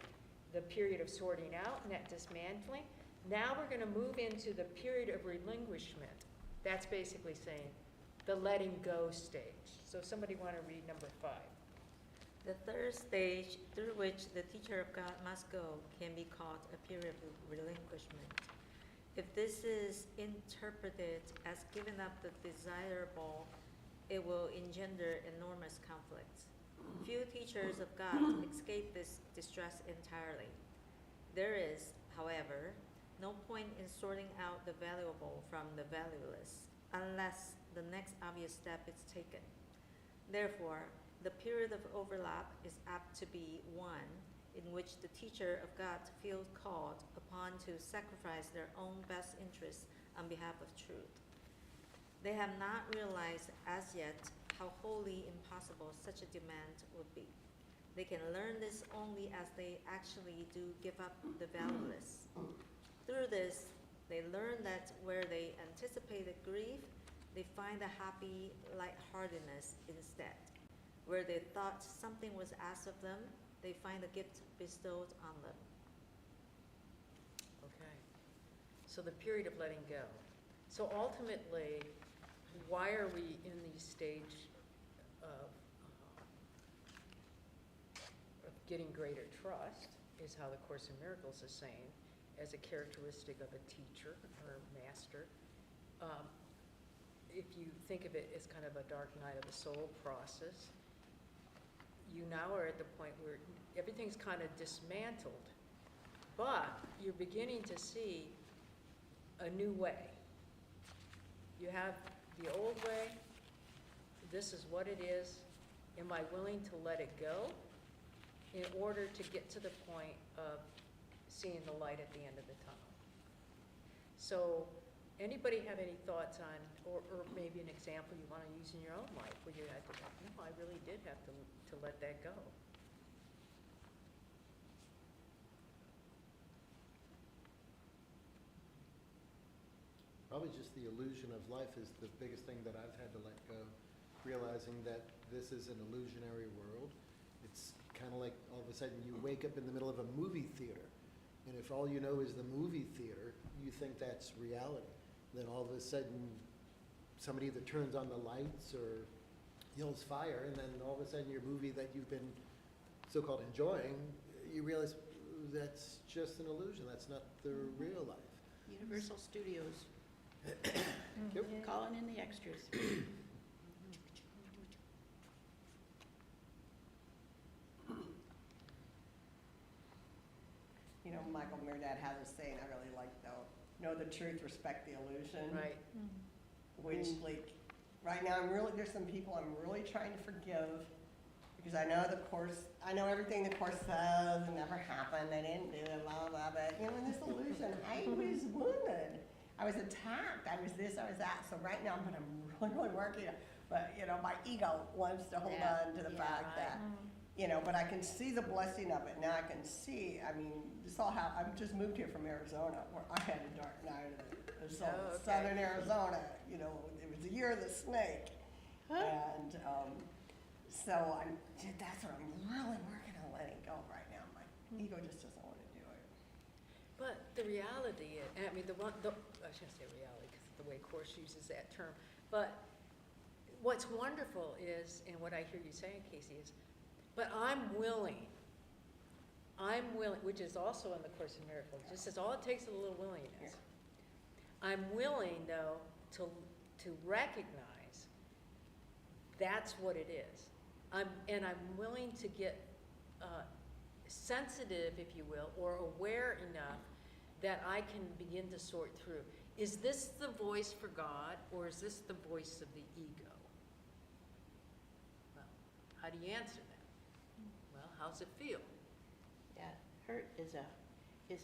the period of sorting out and that dismantling. Now we're going to move into the period of relinquishment. That's basically saying the letting go stage. So somebody want to read number 5. The third stage through which the teacher of God must go can be called a period of relinquishment. If this is interpreted as giving up the desirable, it will engender enormous conflicts. Few teachers of God escape this distress entirely. There is, however, no point in sorting out the valuable from the valueless unless the next obvious step is taken. Therefore, the period of overlap is apt to be one in which the teacher of God feels called upon to sacrifice their own best interests on behalf of truth. They have not realized as yet how wholly impossible such a demand would be. They can learn this only as they actually do give up the valueless. Through this, they learn that where they anticipated grief, they find a happy lightheartedness instead. Where they thought something was asked of them, they find a gift bestowed on them. Okay. So the period of letting go. So ultimately, why are we in the stage of getting greater trust, is how the Course in Miracles is saying, as a characteristic of a teacher or a master. If you think of it as kind of a dark night of the soul process, you now are at the point where everything's kind of dismantled, but you're beginning to see a new way. You have the old way, this is what it is, am I willing to let it go in order to get to the point of seeing the light at the end of the tunnel? So anybody have any thoughts on, or maybe an example you want to use in your own life where you had to go, no, I really did have to let that go? Probably just the illusion of life is the biggest thing that I've had to let go, realizing that this is an illusionary world. It's kind of like all of a sudden you wake up in the middle of a movie theater, and if all you know is the movie theater, you think that's reality. Then all of a sudden somebody either turns on the lights or yells fire, and then all of a sudden your movie that you've been so-called enjoying, you realize that's just an illusion, that's not the real life. Universal Studios, Yep. calling in the extras. Michael Murdad has a saying I really like though, know the truth, respect the illusion. Right. Which like, right now there's some people I'm really trying to forgive because I know the course, I know everything the course says, it never happened, they didn't do it, blah, blah, but in this illusion, I was wounded. I was attacked, I was this, I was that. So right now, but I'm really working, but my ego wants to hold Yeah, on to the yeah, fact that, but I can see the blessing of it. Now I can see, this all how, I've just moved here from Arizona where I had a dark night of the soul. Oh, okay. Southern Arizona, it was the year of the snake. And so that's what I'm really working on letting go right now. My ego just doesn't want to do it. But the reality is, I mean, I shouldn't say reality because of the way Course uses that term, but what's wonderful is, and what I hear you saying, Casey, is, but I'm willing, which is also in the Course in Miracles, just says all it takes is a little willingness. I'm willing, though, to recognize that's what it is. I'm willing to get sensitive, if you will, or aware enough that I can begin to sort through. Is this the voice for God, or is this the voice of the ego? Well, how do you answer that? Well, how's it feel? Yeah, hurt is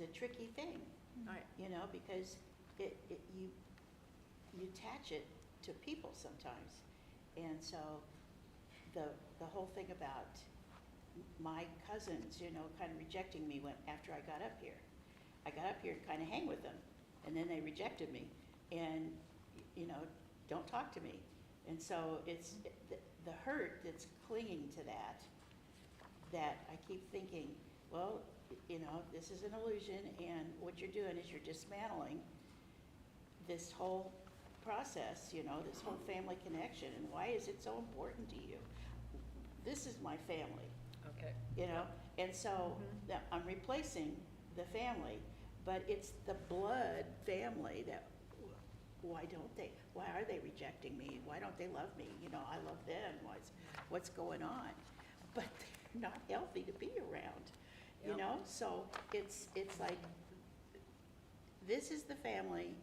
a tricky thing, Right. because you attach it to people sometimes. And so the whole thing about my cousins, kind of rejecting me after I got up here. I got up here to kind of hang with them, and then they rejected me and, don't talk to me. And so it's the hurt that's clinging to that I keep thinking, well, this is an illusion, and what you're doing is you're dismantling this whole process, this whole family connection, and why is it so important to you? This is my family, Okay. and so I'm replacing the family, but it's the blood family that, why are they rejecting me? Why don't they love me? I love them, what's going on? But they're not healthy to be around, Yep. So it's like, this is the family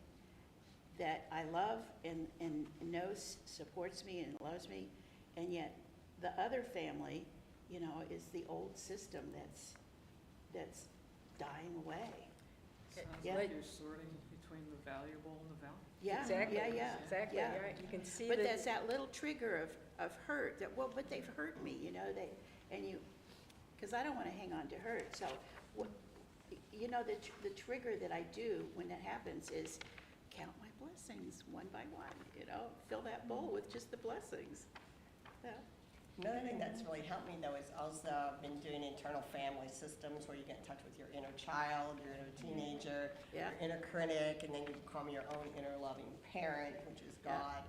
that I love and knows, supports me and loves me, and yet the other family, is the old system that's dying away. Okay. Sounds Yeah. like you're sorting between the valuable and the valuable. Yeah, Exactly. yeah. Exactly, yeah. right. You can see But that. that's that little trigger of hurt, but they've hurt me, because I don't want to hang on to hurt. So, the trigger that I do when that happens is count my blessings one by one, fill that bowl with just the blessings. Yeah. Another thing that's really helped me though is also been doing internal family systems where you get in touch with your inner child, your inner teenager, Yeah. your inner critic, and then you become your own inner loving parent, which is Yeah. God.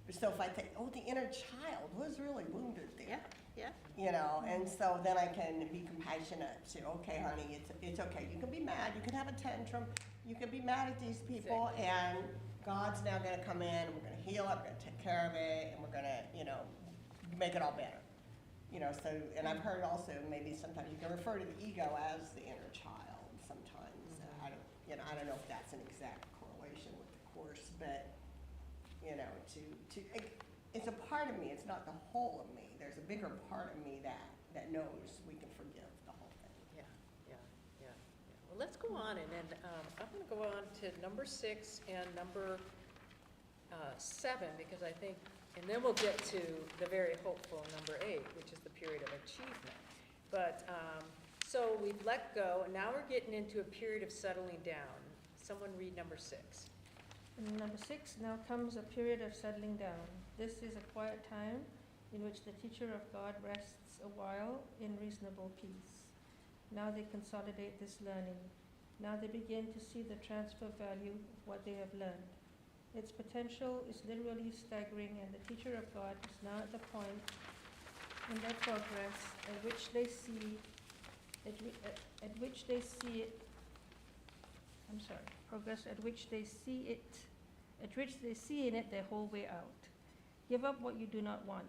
So if I think, the inner child was really wounded there. Yeah. And so then I can be compassionate to, okay, honey, it's okay. You can be mad, you can have a tantrum, you can be mad at these people, and God's now gonna come in, and we're gonna heal it, we're gonna take care of it, and we're gonna, make it all better. So, and I've heard also maybe sometimes you can refer to the ego as the inner child sometimes. I don't know if that's an exact correlation with the Course, but, it's a part of me, it's not the whole of me. There's a bigger part of me that knows we can forgive the whole thing. Yeah. Well, let's go on, and then I'm going to go on to number 6 and number 7, because I think, and then we'll get to the very hopeful number 8, which is the period of achievement. But, so we've let go, and now we're getting into a period of settling down. Someone read number 6. And number 6, now comes a period of settling down. This is a quiet time in which the teacher of God rests a while in reasonable peace. Now they consolidate this learning. Now they begin to see the transfer value of what they have learned. Its potential is literally staggering, and the teacher of God is now at the point in their progress at which they see in it their whole way out. Give up what you do not want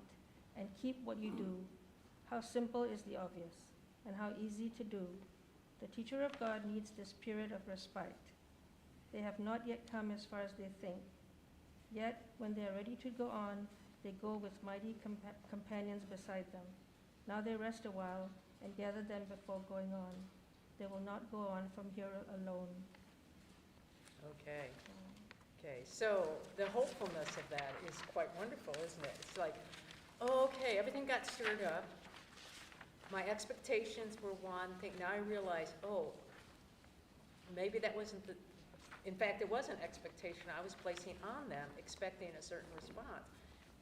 and keep what you do. How simple is the obvious, and how easy to do. The teacher of God needs this period of respite. They have not yet come as far as they think. Yet, when they are ready to go on, they go with mighty companions beside them. Now they rest a while and gather them before going on. They will not go on from here alone. Okay. Okay, so the hopefulness of that is quite wonderful, isn't it? It's like, oh, okay, everything got stirred up. My expectations were one thing. Now I realize, oh, maybe that wasn't the, in fact, it was an expectation I was placing on them, expecting a certain response.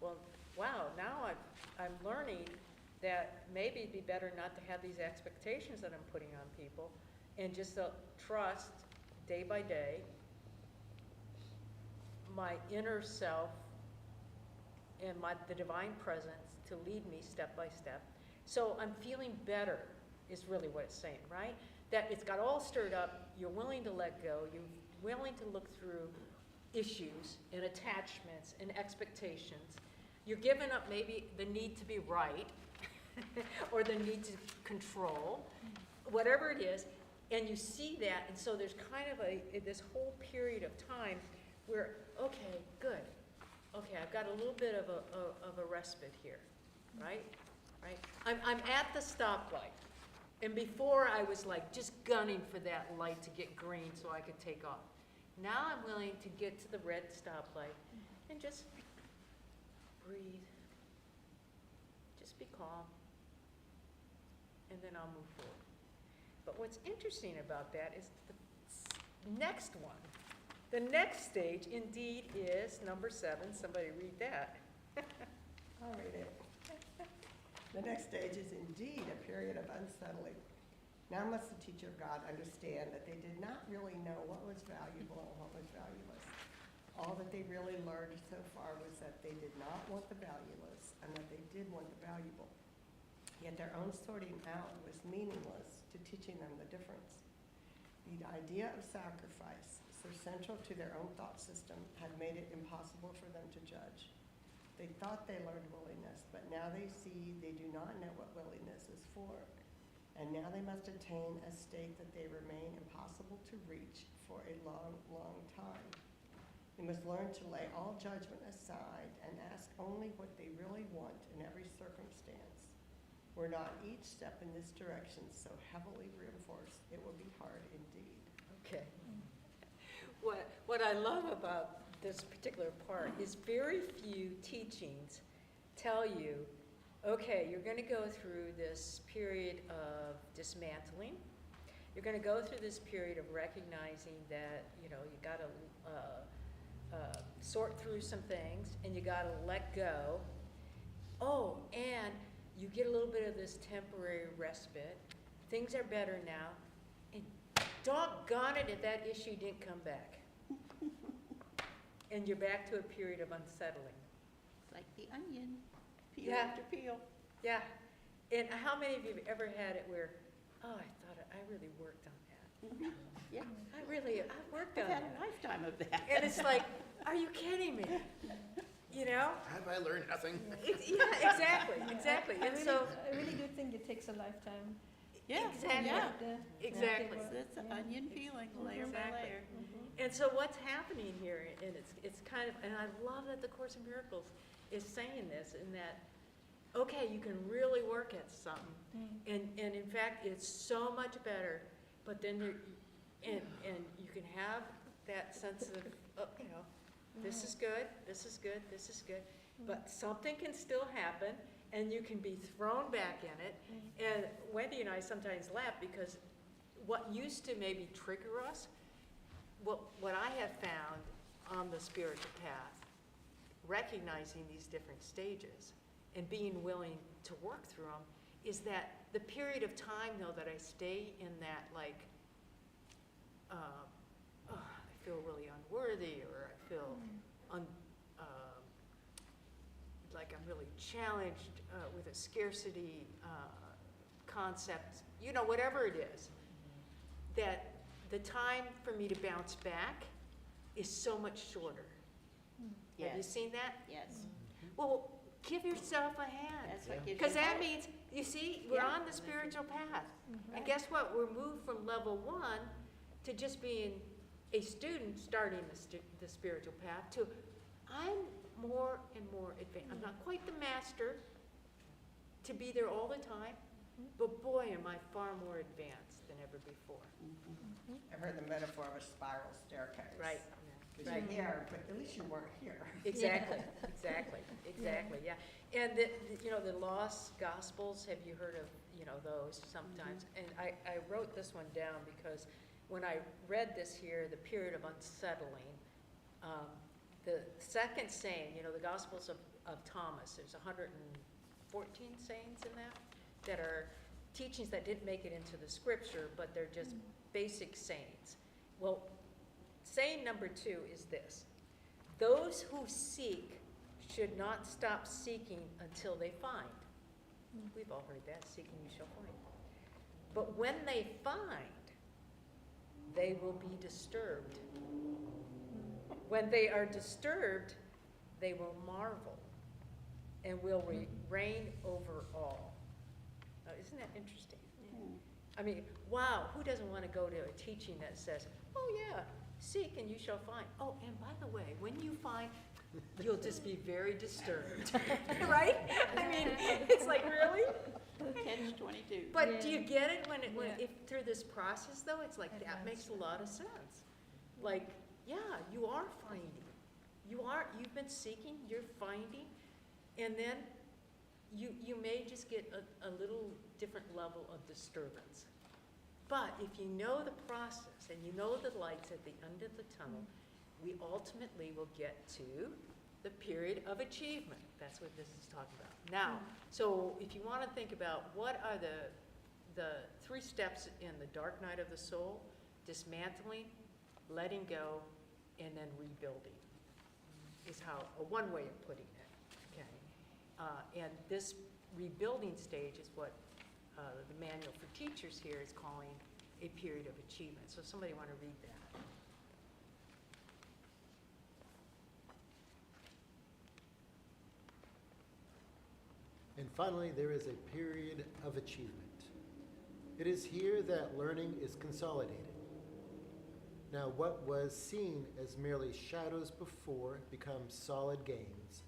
Well, wow, now I'm learning that maybe it'd be better not to have these expectations that I'm putting on people and just trust day by day my inner self and the divine presence to lead me step by step. So I'm feeling better is really what it's saying, right? That it's got all stirred up, you're willing to let go, you're willing to look through issues and attachments and expectations. You're giving up maybe the need to be right or the need to control, whatever it is, and you see that, and so there's kind of this whole period of time where, okay, good. Okay, I've got a little bit of a respite here, right? Right? I'm at the stoplight, and before I was like just gunning for that light to get green so I could take off. Now I'm willing to get to the red stoplight and just breathe. Just be calm, and then I'll move forward. But what's interesting about that is the next one. The next stage, indeed, is number 7. Somebody read that. I'll read it. The next stage is indeed a period of unsettling. Now must the teacher of God understand that they did not really know what was valuable and what was valueless. All that they really learned so far was that they did not want the valueless and that they did want the valuable. Yet their own sorting out was meaningless to teaching them the difference. The idea of sacrifice, so central to their own thought system, had made it impossible for them to judge. They thought they learned willingness, but now they see they do not know what willingness is for. And now they must attain a state that they remain impossible to reach for a long, long time. They must learn to lay all judgment aside and ask only what they really want in every circumstance. Were not each step in this direction so heavily reinforced, it would be hard indeed. Okay. What I love about this particular part is very few teachings tell you, okay, you're going to go through this period of dismantling. You're going to go through this period of recognizing that, you got to sort through some things and you got to let go. Oh, and you get a little bit of this temporary respite. Things are better now. And doggone it if that issue didn't come back. And you're back to a period of unsettling. It's like the onion, peel Yeah. after peel. Yeah. And how many of you have ever had it where, oh, I really worked on that. Yeah, I worked I've on had that. a lifetime of that. And it's like, are you kidding me? You know? Have I learned nothing? Yeah, exactly. And so, I really do think it takes a lifetime. Yeah, exactly. yeah. Exactly. It's an onion peeling layer by Exactly. layer. And so what's happening here, and it's kind of, and I love that the Course in Miracles is saying this, in that, okay, you can really work at something, and in fact, it's so much better, but then and you can have that sense of, this is good, this is good, this is good, but something can still happen, and you can be thrown back in it. And Wendy and I sometimes laugh because what used to maybe trigger us, what I have found on the spiritual path, recognizing these different stages and being willing to work through them, is that the period of time, though, that I stay in that, like, I feel really unworthy, or I feel like I'm really challenged with a scarcity concept, whatever it is, that the time for me to bounce back is so much shorter. Have you Yes. seen that? Yes, Well, give yourself a hand. that's what gives you Because that hope. means you see, we're Yeah. on the spiritual path. Mhm. And guess what? We're moved from level 1 to just being a student starting the spiritual path to I'm more and more advanced. I'm not quite the master to be there all the time, but boy, am I far more advanced than ever before. I've heard the metaphor of a spiral staircase. Right. Because you're here, but at least you weren't here. Exactly, exactly, yeah. And the lost gospels, have you heard of, those sometimes? And I wrote this one down because when I read this here, the period of unsettling, the second saying, the Gospels of Thomas, there's 114 sayings in that are teachings that didn't make it into the scripture, but they're just basic sayings. Well, saying number 2 is this: those who seek should not stop seeking until they find. We've all heard that, seek and you shall find. But when they find, they will be disturbed. When they are disturbed, they will marvel and will reign over all. Now, isn't that interesting? I mean, wow, who doesn't want to go to a teaching that says, oh yeah, seek and you shall find. Oh, and by the way, when you find, you'll just be very disturbed, right? I mean, it's like, really? Catch-22. But do you get it Yeah. if through this process though, it's like, that makes a lot of sense. Like, yeah, you are finding. You've been seeking, you're finding, and then you may just get a little different level of disturbance. But if you know the process and you know the lights at the end of the tunnel, we ultimately will get to the period of achievement. That's what this is talking about. Now, so if you want to think about what are the 3 steps in the dark night of the soul: dismantling, letting go, and then rebuilding, is how one way of putting it. Okay, and this rebuilding stage is what the manual for teachers here is calling a period of achievement. So somebody want to read that? And finally, there is a period of achievement. It is here that learning is consolidated. Now, what was seen as merely shadows before becomes solid gains,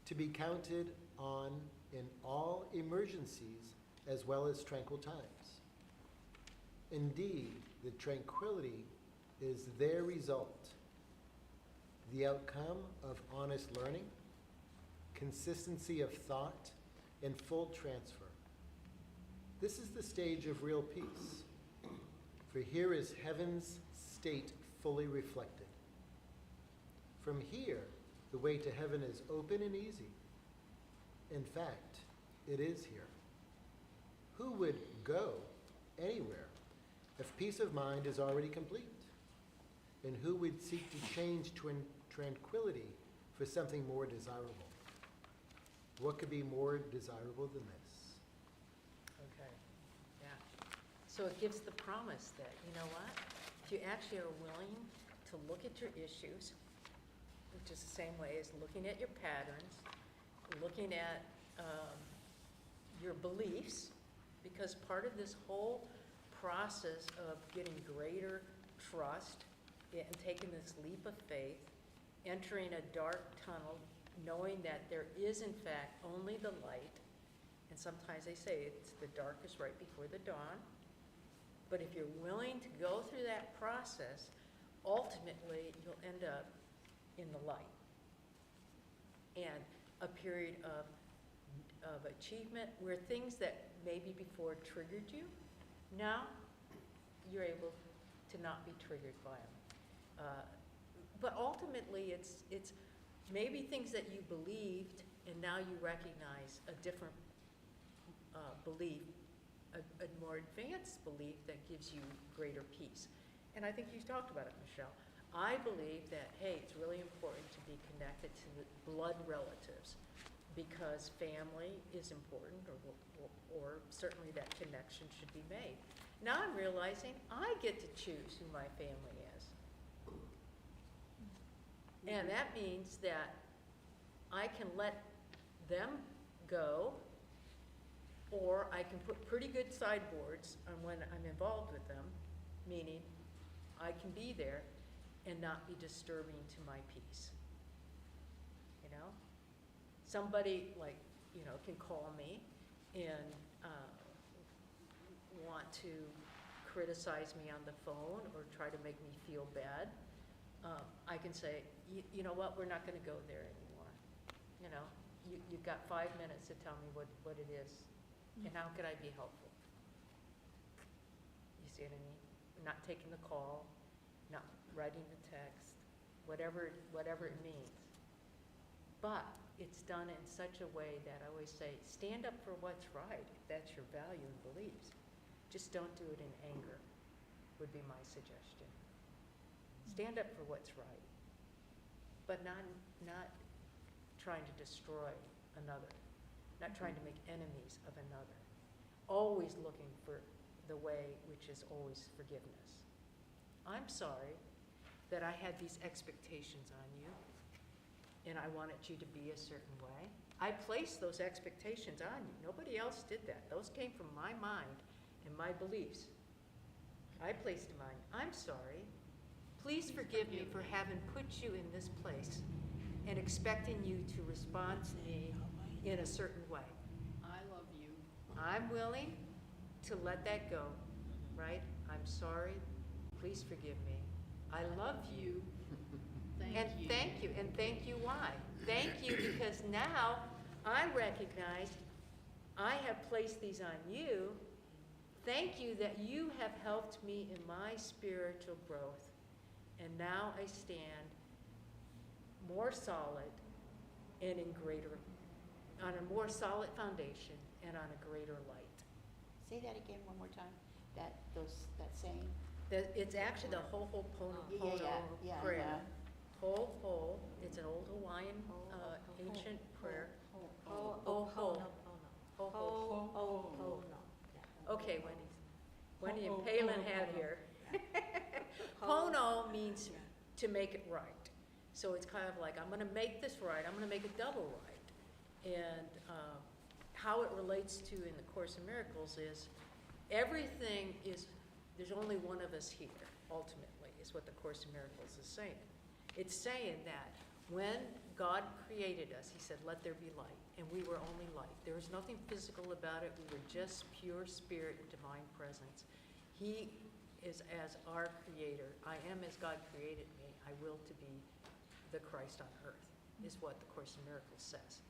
to be counted on in all emergencies as well as tranquil times. Indeed, the tranquility is their result, the outcome of honest learning, consistency of thought, and full transfer. This is the stage of real peace, for here is heaven's state fully reflected. From here, the way to heaven is open and easy. In fact, it is here. Who would go anywhere if peace of mind is already complete? And who would seek to change tranquility for something more desirable? What could be more desirable than this? Okay, yeah. So it gives the promise that, you know what? If you actually are willing to look at your issues, which is the same way as looking at your patterns, looking at your beliefs, because part of this whole process of getting greater trust and taking this leap of faith, entering a dark tunnel, knowing that there is in fact only the light, and sometimes they say it's the darkest right before the dawn, but if you're willing to go through that process, ultimately you'll end up in the light. And a period of achievement where things that maybe before triggered you, now you're able to not be triggered by them. But ultimately it's maybe things that you believed and now you recognize a different belief, a more advanced belief that gives you greater peace. And I think you talked about it, Michelle. I believe that, hey, it's really important to be connected to the blood relatives because family is important, or certainly that connection should be made. Now I'm realizing I get to choose who my family is. And that means that I can let them go Or I can put pretty good sideboards on when I'm involved with them, meaning I can be there and not be disturbing to my peace. You know? Somebody like, you know, can call me and want to criticize me on the phone or try to make me feel bad. I can say, you know what, we're not gonna go there anymore. You know, you've got 5 minutes to tell me what it is, and how could I be helpful? You see what I mean? Not taking the call, not writing the text, whatever it means. But it's done in such a way that I always say, stand up for what's right, if that's your value and beliefs. Just don't do it in anger, would be my suggestion. Stand up for what's right, but not trying to destroy another, not trying to make enemies of another. Always looking for the way which is always forgiveness. I'm sorry that I had these expectations on you, and I wanted you to be a certain way. I placed those expectations on you. Nobody else did that. Those came from my mind and my beliefs. I placed them on you. I'm sorry. Please forgive me for having put you in this place and expecting you to respond to me in a certain way. I love you. I'm willing to let that go, right? I'm sorry. Please forgive me. I love you. Thank you. Thank you. And thank you why? Thank you because now I recognize I have placed these on you. Thank you that you have helped me in my spiritual growth. And now I stand more solid and on a more solid foundation and on a greater light. Say that again one more time, that saying. It's actually the Ho'oponopono Yeah, prayer. yeah. Ho, it's an old Hawaiian ancient prayer. Ho'oponopono. Ho. Ho'opono. Okay, Wendy and Palin have here. Pono means to make it right. So it's kind of like, I'm gonna make this right, I'm gonna make it double right. And how it relates to in the Course in Miracles is, everything is, there's only one of us here, ultimately, is what the Course in Miracles is saying. It's saying that when God created us, he said, let there be light, and we were only light. There was nothing physical about it, we were just pure spirit and divine presence. He is as our creator. I am as God created me. I will to be the Christ on earth, is what the Course in Miracles says.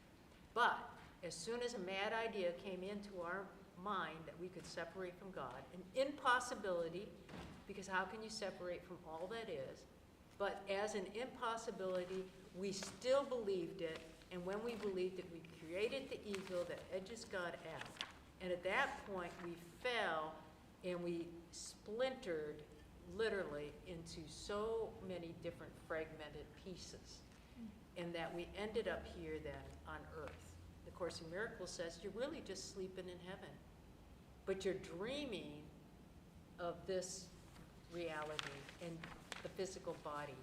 But as soon as a mad idea came into our mind that we could separate from God, an impossibility, because how can you separate from all that is? But as an impossibility, we still believed it, and when we believed it, we created the ego that edges God out. And at that point, we fell and we splintered literally into so many different fragmented pieces, and that we ended up here then on earth. The Course in Miracles says you're really just sleeping in heaven, but you're dreaming of this reality and the physical body.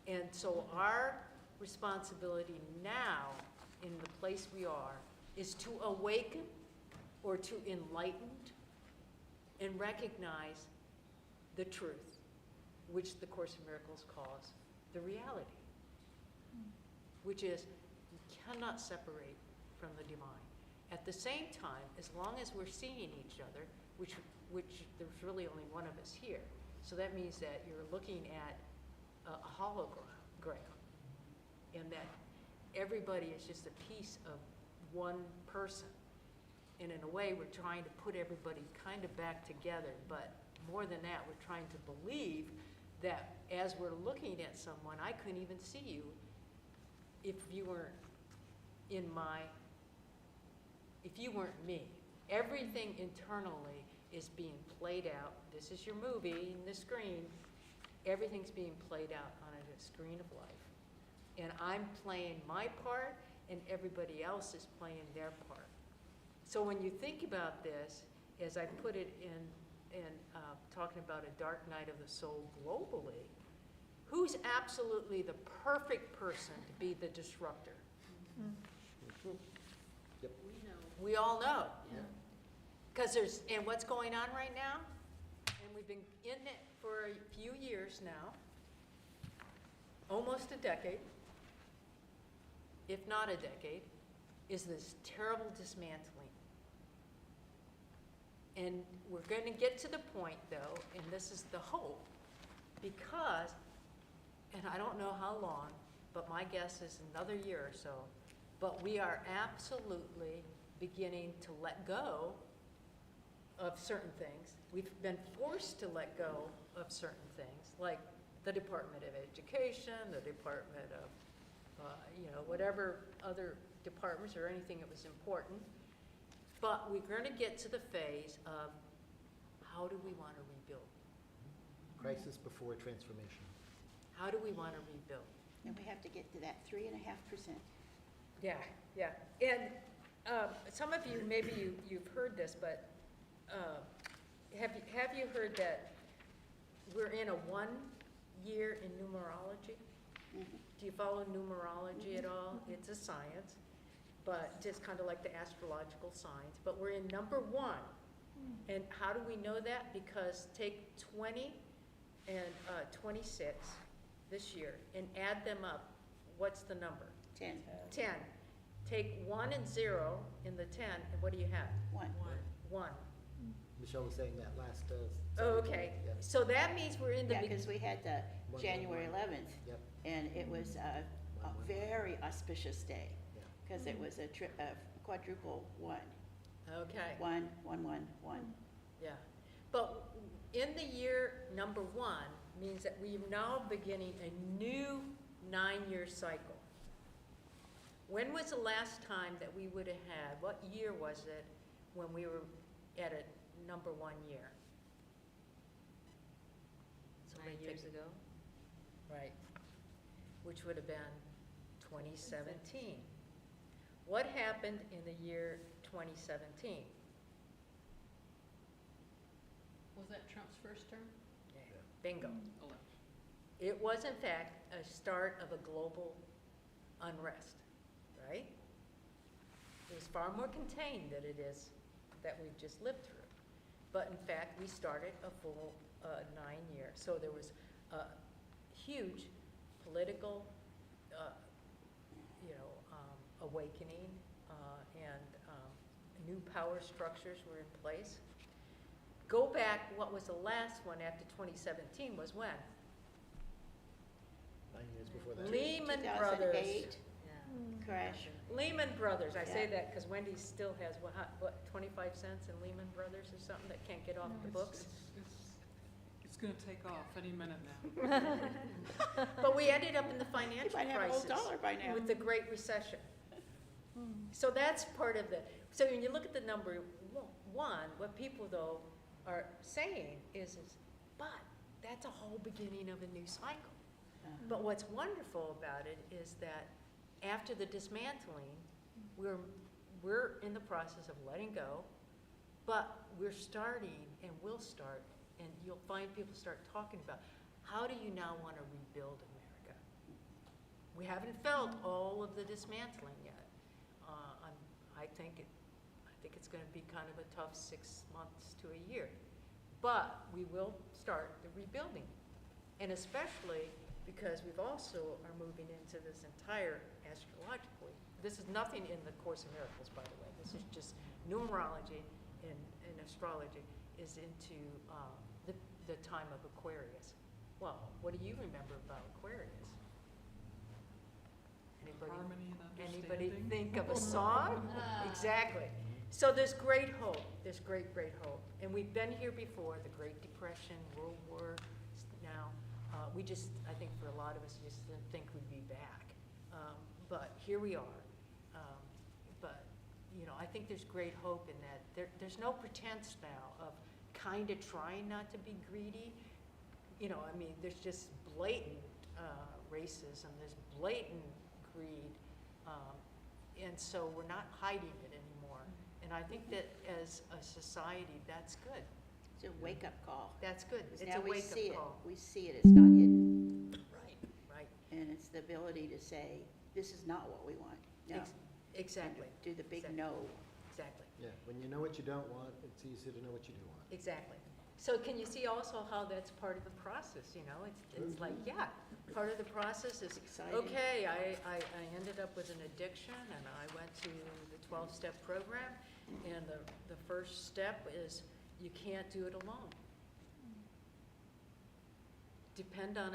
And so our responsibility now in the place we are is to awaken or to enlighten and recognize the truth, which the Course in Miracles calls the reality, which is you cannot separate from the divine. At the same time, as long as we're seeing each other, which there's really only one of us here, so that means that you're looking at a hologram, and that everybody is just a piece of one person. And in a way, we're trying to put everybody kind of back together, but more than that, we're trying to believe that as we're looking at someone, I couldn't even see you if you weren't if you weren't me. Everything internally is being played out. This is your movie in the screen. Everything's being played out on a screen of life. And I'm playing my part, and everybody else is playing their part. So when you think about this, as I put it in talking about a dark night of the soul globally, who's absolutely the perfect person to be the disruptor? Yep. We know. We all know. Yeah. Because and what's going on right now, and we've been in it for a few years now, almost a decade, if not a decade, is this terrible dismantling. And we're going to get to the point, though, and this is the hope, because, and I don't know how long, but my guess is another year or so, but we are absolutely beginning to let go of certain things. We've been forced to let go of certain things, like the Department of Education, the Department of, whatever other departments or anything that was important. But we're going to get to the phase of how do we want to rebuild? Crisis before transformation. How do we want to rebuild? And we have to get to that 3.5%. Yeah, yeah. And some of you, maybe you've heard this, but have you heard that we're in a 1 year in numerology? Mhm. Do you follow numerology at all? It's a science, but just kind of like the astrological signs. But we're in number 1. And how do we know that? Because take 20 and 26 this year and add them up. What's the number? 10, 10. Take 1 and 0 in the 10, and what do you have? 1. 1. Michelle was saying that last. Oh, Sunday. okay. Yeah. So that means we're in the Yeah, because we had the 1, January 1, 1. 11th, Yep. and it was a 1, 1. very auspicious day, Yeah. because it was a quadruple 1. Okay. 1, 1, 1, 1. Yeah. But in the year number 1 means that we're now beginning a new 9-year cycle. When was the last time that we would have had, what year was it when we were at a number 1 year? So many 9 years ago. Right. Which would have been 2017. What happened in the year 2017? Was that Trump's first term? Bingo. Election. It was in fact a start of a global unrest, right? It was far more contained than it is that we've just lived through. But in fact, we started a full 9 year. So there was a huge political, awakening, and new power structures were in place. Go back, what was the last one after 2017 was when? 9 years before that. Lehman Brothers. 2008 Yeah. crash. Lehman Brothers, I say Yeah. that because Wendy still has, what, 25 cents in Lehman Brothers or something that can't get off the books? It's gonna take off any minute now. But we ended up in the You financial might have a whole crisis dollar by now. with the Great Recession. So that's part of the, so when you look at the number 1, what people though are saying is, but that's a whole beginning of a new cycle. But what's wonderful about it is that after the dismantling, we're in the process of letting go, but we're starting and will start, and you'll find people start talking about, how do you now want to rebuild America? We haven't felt all of the dismantling yet. I think it's going to be kind of a tough 6 months to a year, but we will start the rebuilding, and especially because we've also are moving into this entire astrologically. This is nothing in the Course in Miracles, by the way. This is just numerology and astrology is into the time of Aquarius. Well, what do you remember about Aquarius? Harmony and Anybody understanding. think of a song? Exactly. So there's great hope. There's great, great hope. And we've been here before, the Great Depression, World War now. We just, I think for a lot of us, just didn't think we'd be back. But here we are. But, I think there's great hope in that. There's no pretense now of kind of trying not to be greedy. There's just blatant racism. There's blatant greed. And so we're not hiding it anymore. And I think that as a society, that's good. It's a wake-up call. That's good. 'Cause It's now a we wake-up see it. call. We see it. It's not hidden. Right. And it's the ability to say, this is not what we want. No. Exactly. Do the big Exactly. no. Exactly. Yeah, when you know what you don't want, it's easy to know what you do want. Exactly. So can you see also how that's part of the process, you know? It's like, yeah, part of the process is, Exciting. okay, I ended up with an addiction and I went to the 12-step program, and the first step is you can't do it alone. Depend on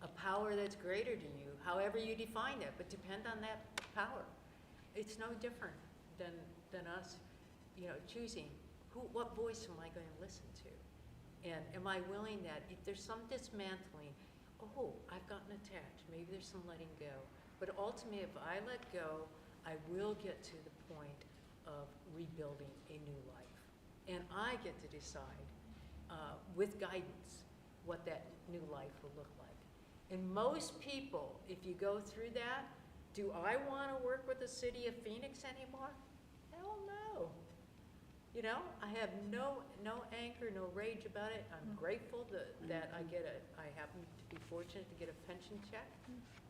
a power that's greater to you, however you define it, but depend on that power. It's no different than us, you know, choosing what voice am I going to listen to? And am I willing that if there's some dismantling, oh, I've gotten attached, maybe there's some letting go. But ultimately, if I let go, I will get to the point of rebuilding a new life. And I get to decide, with guidance, what that new life will look like. And most people, if you go through that, do I want to work with the city of Phoenix anymore? Hell no. You know, I have no anger, no rage about it. I'm grateful that I happen to be fortunate to get a pension check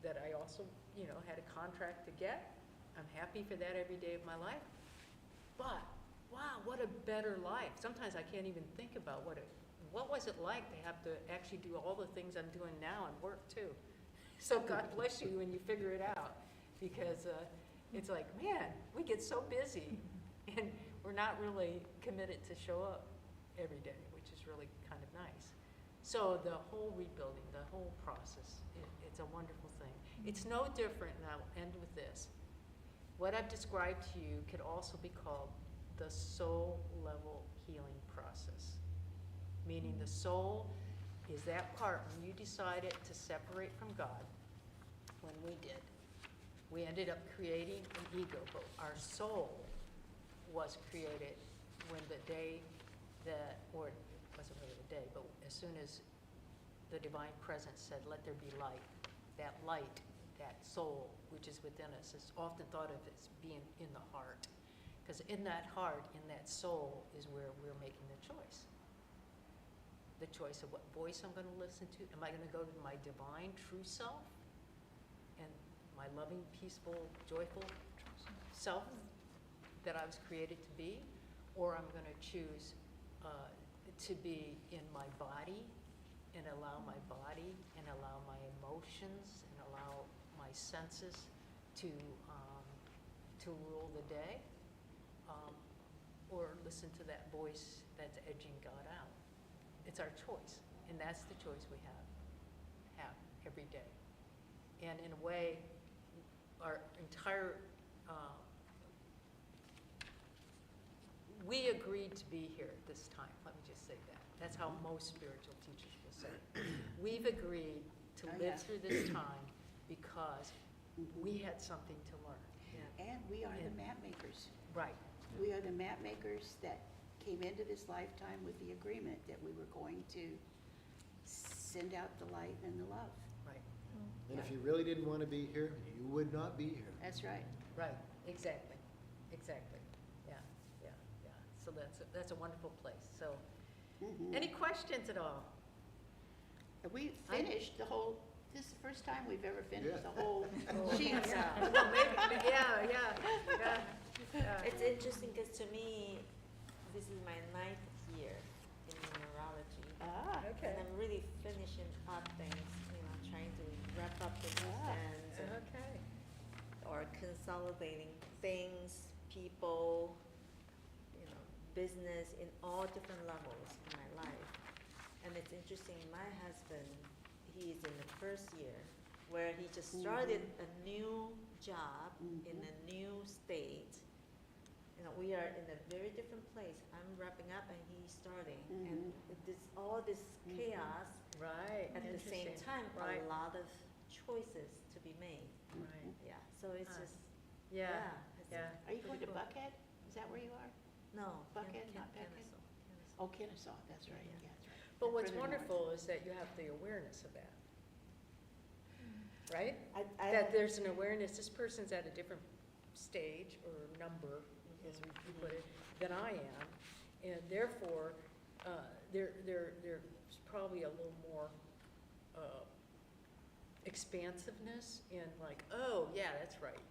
that I also, you know, had a contract to get. I'm happy for that every day of my life. But, wow, what a better life. Sometimes I can't even think about what was it like to have to actually do all the things I'm doing now and work too. So God bless you when you figure it out, because it's like, man, we get so busy and we're not really committed to show up every day, which is really kind of nice. So the whole rebuilding, the whole process, it's a wonderful thing. It's no different, and I'll end with this. What I've described to you could also be called the soul level healing process. Meaning the soul is that part when you decided to separate from God, when we did. We ended up creating an ego, but our soul was created when the day that, or it wasn't really the day, but as soon as the divine presence said, let there be light, that light, that soul, which is within us, is often thought of as being in the heart. Because in that heart, in that soul, is where we're making the choice. The choice of what voice I'm going to listen to. Am I going to go to my divine true self and my loving, peaceful, joyful self that I was created to be? Or I'm going to choose to be in my body and allow my body and allow my emotions and allow my senses to rule the day, or listen to that voice that's edging God out. It's our choice, and that's the choice we have every day. And in a way, our entire, we agreed to be here at this time, let me just say that. That's how most spiritual teachers will say it. We've agreed to live through this time because we had something to learn. Yeah. And we are the map makers. Right. We are the map makers that came into this lifetime with the agreement that we were going to send out the light and the love. Right. And if you really didn't want to be here, you would not be here. That's right. Right, exactly, exactly. Yeah. So that's a wonderful place. So, any questions at all? We finished the whole, this is the first time we've ever finished Yeah. the whole sheet. Yeah. Well, maybe, yeah. It's interesting because to me, this is my 9th year in numerology. Ah, Okay. And I'm really finishing up things, trying to wrap up the loose ends and- Okay. or consolidating things, people, business in all different levels in my life. And it's interesting, my husband, he's in the first year where he just started a new job in a new state. We are in a very different place. I'm wrapping up and he's starting. And all this chaos, Right. at the same Interesting. time, Right. a lot of choices to be made. Right. Yeah, so it's Huh. just, Yeah. it's Yeah. Are you going to pretty cool. Buckhead? Is that where you are? No. Buckhead, not Buckhead? Kennesaw. Oh, Kennesaw, that's right, Yeah. yeah, that's right. But what's Further north. wonderful is that you have the awareness of that. Right? I That there's an awareness, this person's at a different stage or number, as we put it, than I am. And therefore, there's probably a little more expansiveness in like, oh, yeah, that's right.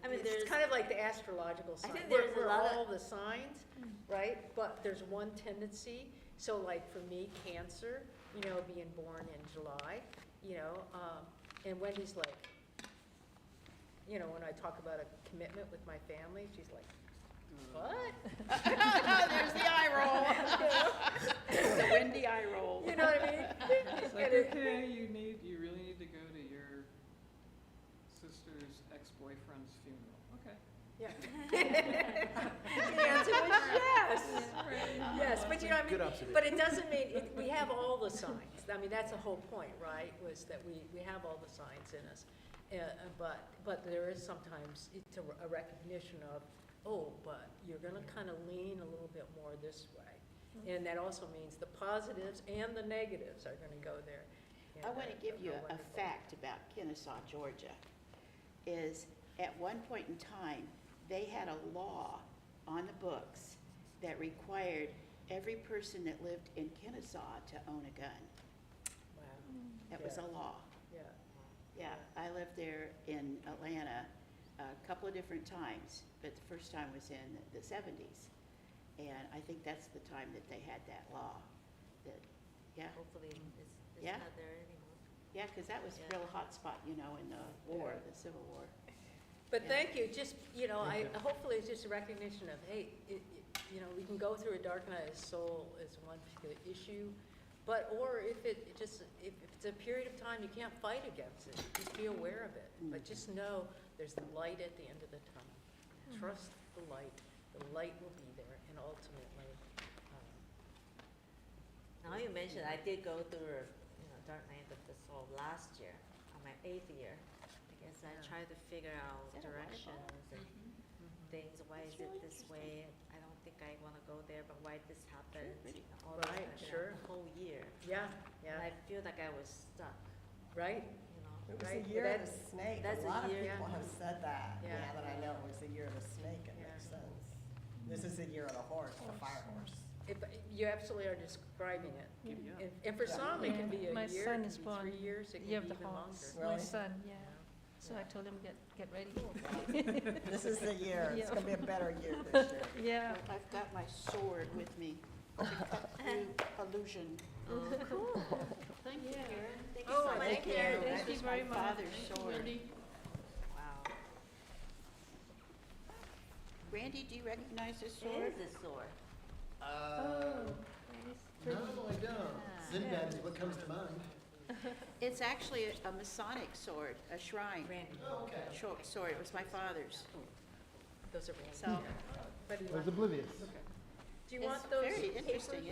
I mean, It's there's- kind of like the astrological sign. think there's a We're lot of- all the signs, right? But there's one tendency, so like for me, Cancer, you know, being born in July, you know, and Wendy's like, you know, when I talk about a commitment with my family, she's like, what? There's the eye roll. The Wendy eye roll. You know what I mean? It's like, okay, you really need to go to your sister's ex-boyfriend's funeral. Okay. Yeah. The answer was yes. Yes, but you know what I mean? Good observation. But it doesn't mean, we have all the signs. I mean, that's the whole point, right? Was that we have all the signs in us. But there is sometimes it's a recognition of, oh, but you're gonna kind of lean a little bit more this way. And that also means the positives and the negatives are gonna go there. I want to give you a wonderful. fact about Kennesaw, Georgia, is at one point in time, they had a law on the books that required every person that lived in Kennesaw to own a gun. Wow, That was a law. yeah. Yeah, I lived there in Atlanta a couple of different times, but the first time was in the 70s. And I think that's the time that they had that law, that, yeah. Hopefully it's Yeah. not there anymore. Yeah, because that was a Yeah. real hot spot, you know, in the war, the Civil War. But Yeah. thank you, just, you know, Thank you. hopefully it's just a recognition of, hey, you know, we can go through a dark night of the soul as one particular issue, or if if it's a period of time you can't fight against it, just be aware of it. But just know there's the light at the end of the tunnel. Trust the light will be there, and ultimately, Now you mentioned, I did go through, Dark Night of the Soul last year, on my 8th year, because I Yeah. tried to figure out Is that a directions and things, why is That's really it this way? I don't think I wanna go there, but why this happened, pretty all this, Right, sure. the whole year. yeah, And yeah, I feel like I was stuck, right? you know? It was Right, the but year of the that's- snake. that's A a lot of year- people have said that, Yeah. now that I know it was the year of the snake, it Yeah. makes sense. This is the year of the horse, the fire horse. You absolutely are describing it. Giddy up. And for some, it can be a My year, son it is can be born 3 years, it can be Year of the even longer. Horse, Really? my son, yeah. Yeah. So I told him, get ready. This is the year, it's Yeah. gonna be a better year this year. Yeah. I've got my sword with me to cut through illusion. Oh, cool. Thank you, Karen. Thank you Oh, so much, thank you. Karen. That Thank you is very my much. father's Thank you, sword. Wendy. Wow. Randy, do you recognize this It sword? is a sword. Oh, No, I don't. Yeah. Sinbad is what comes to mind. It's actually a Masonic sword, a shrine Randy. Oh, okay. sword. It was my father's. Those are random. So But I was oblivious. do you it's want those very papers? interesting.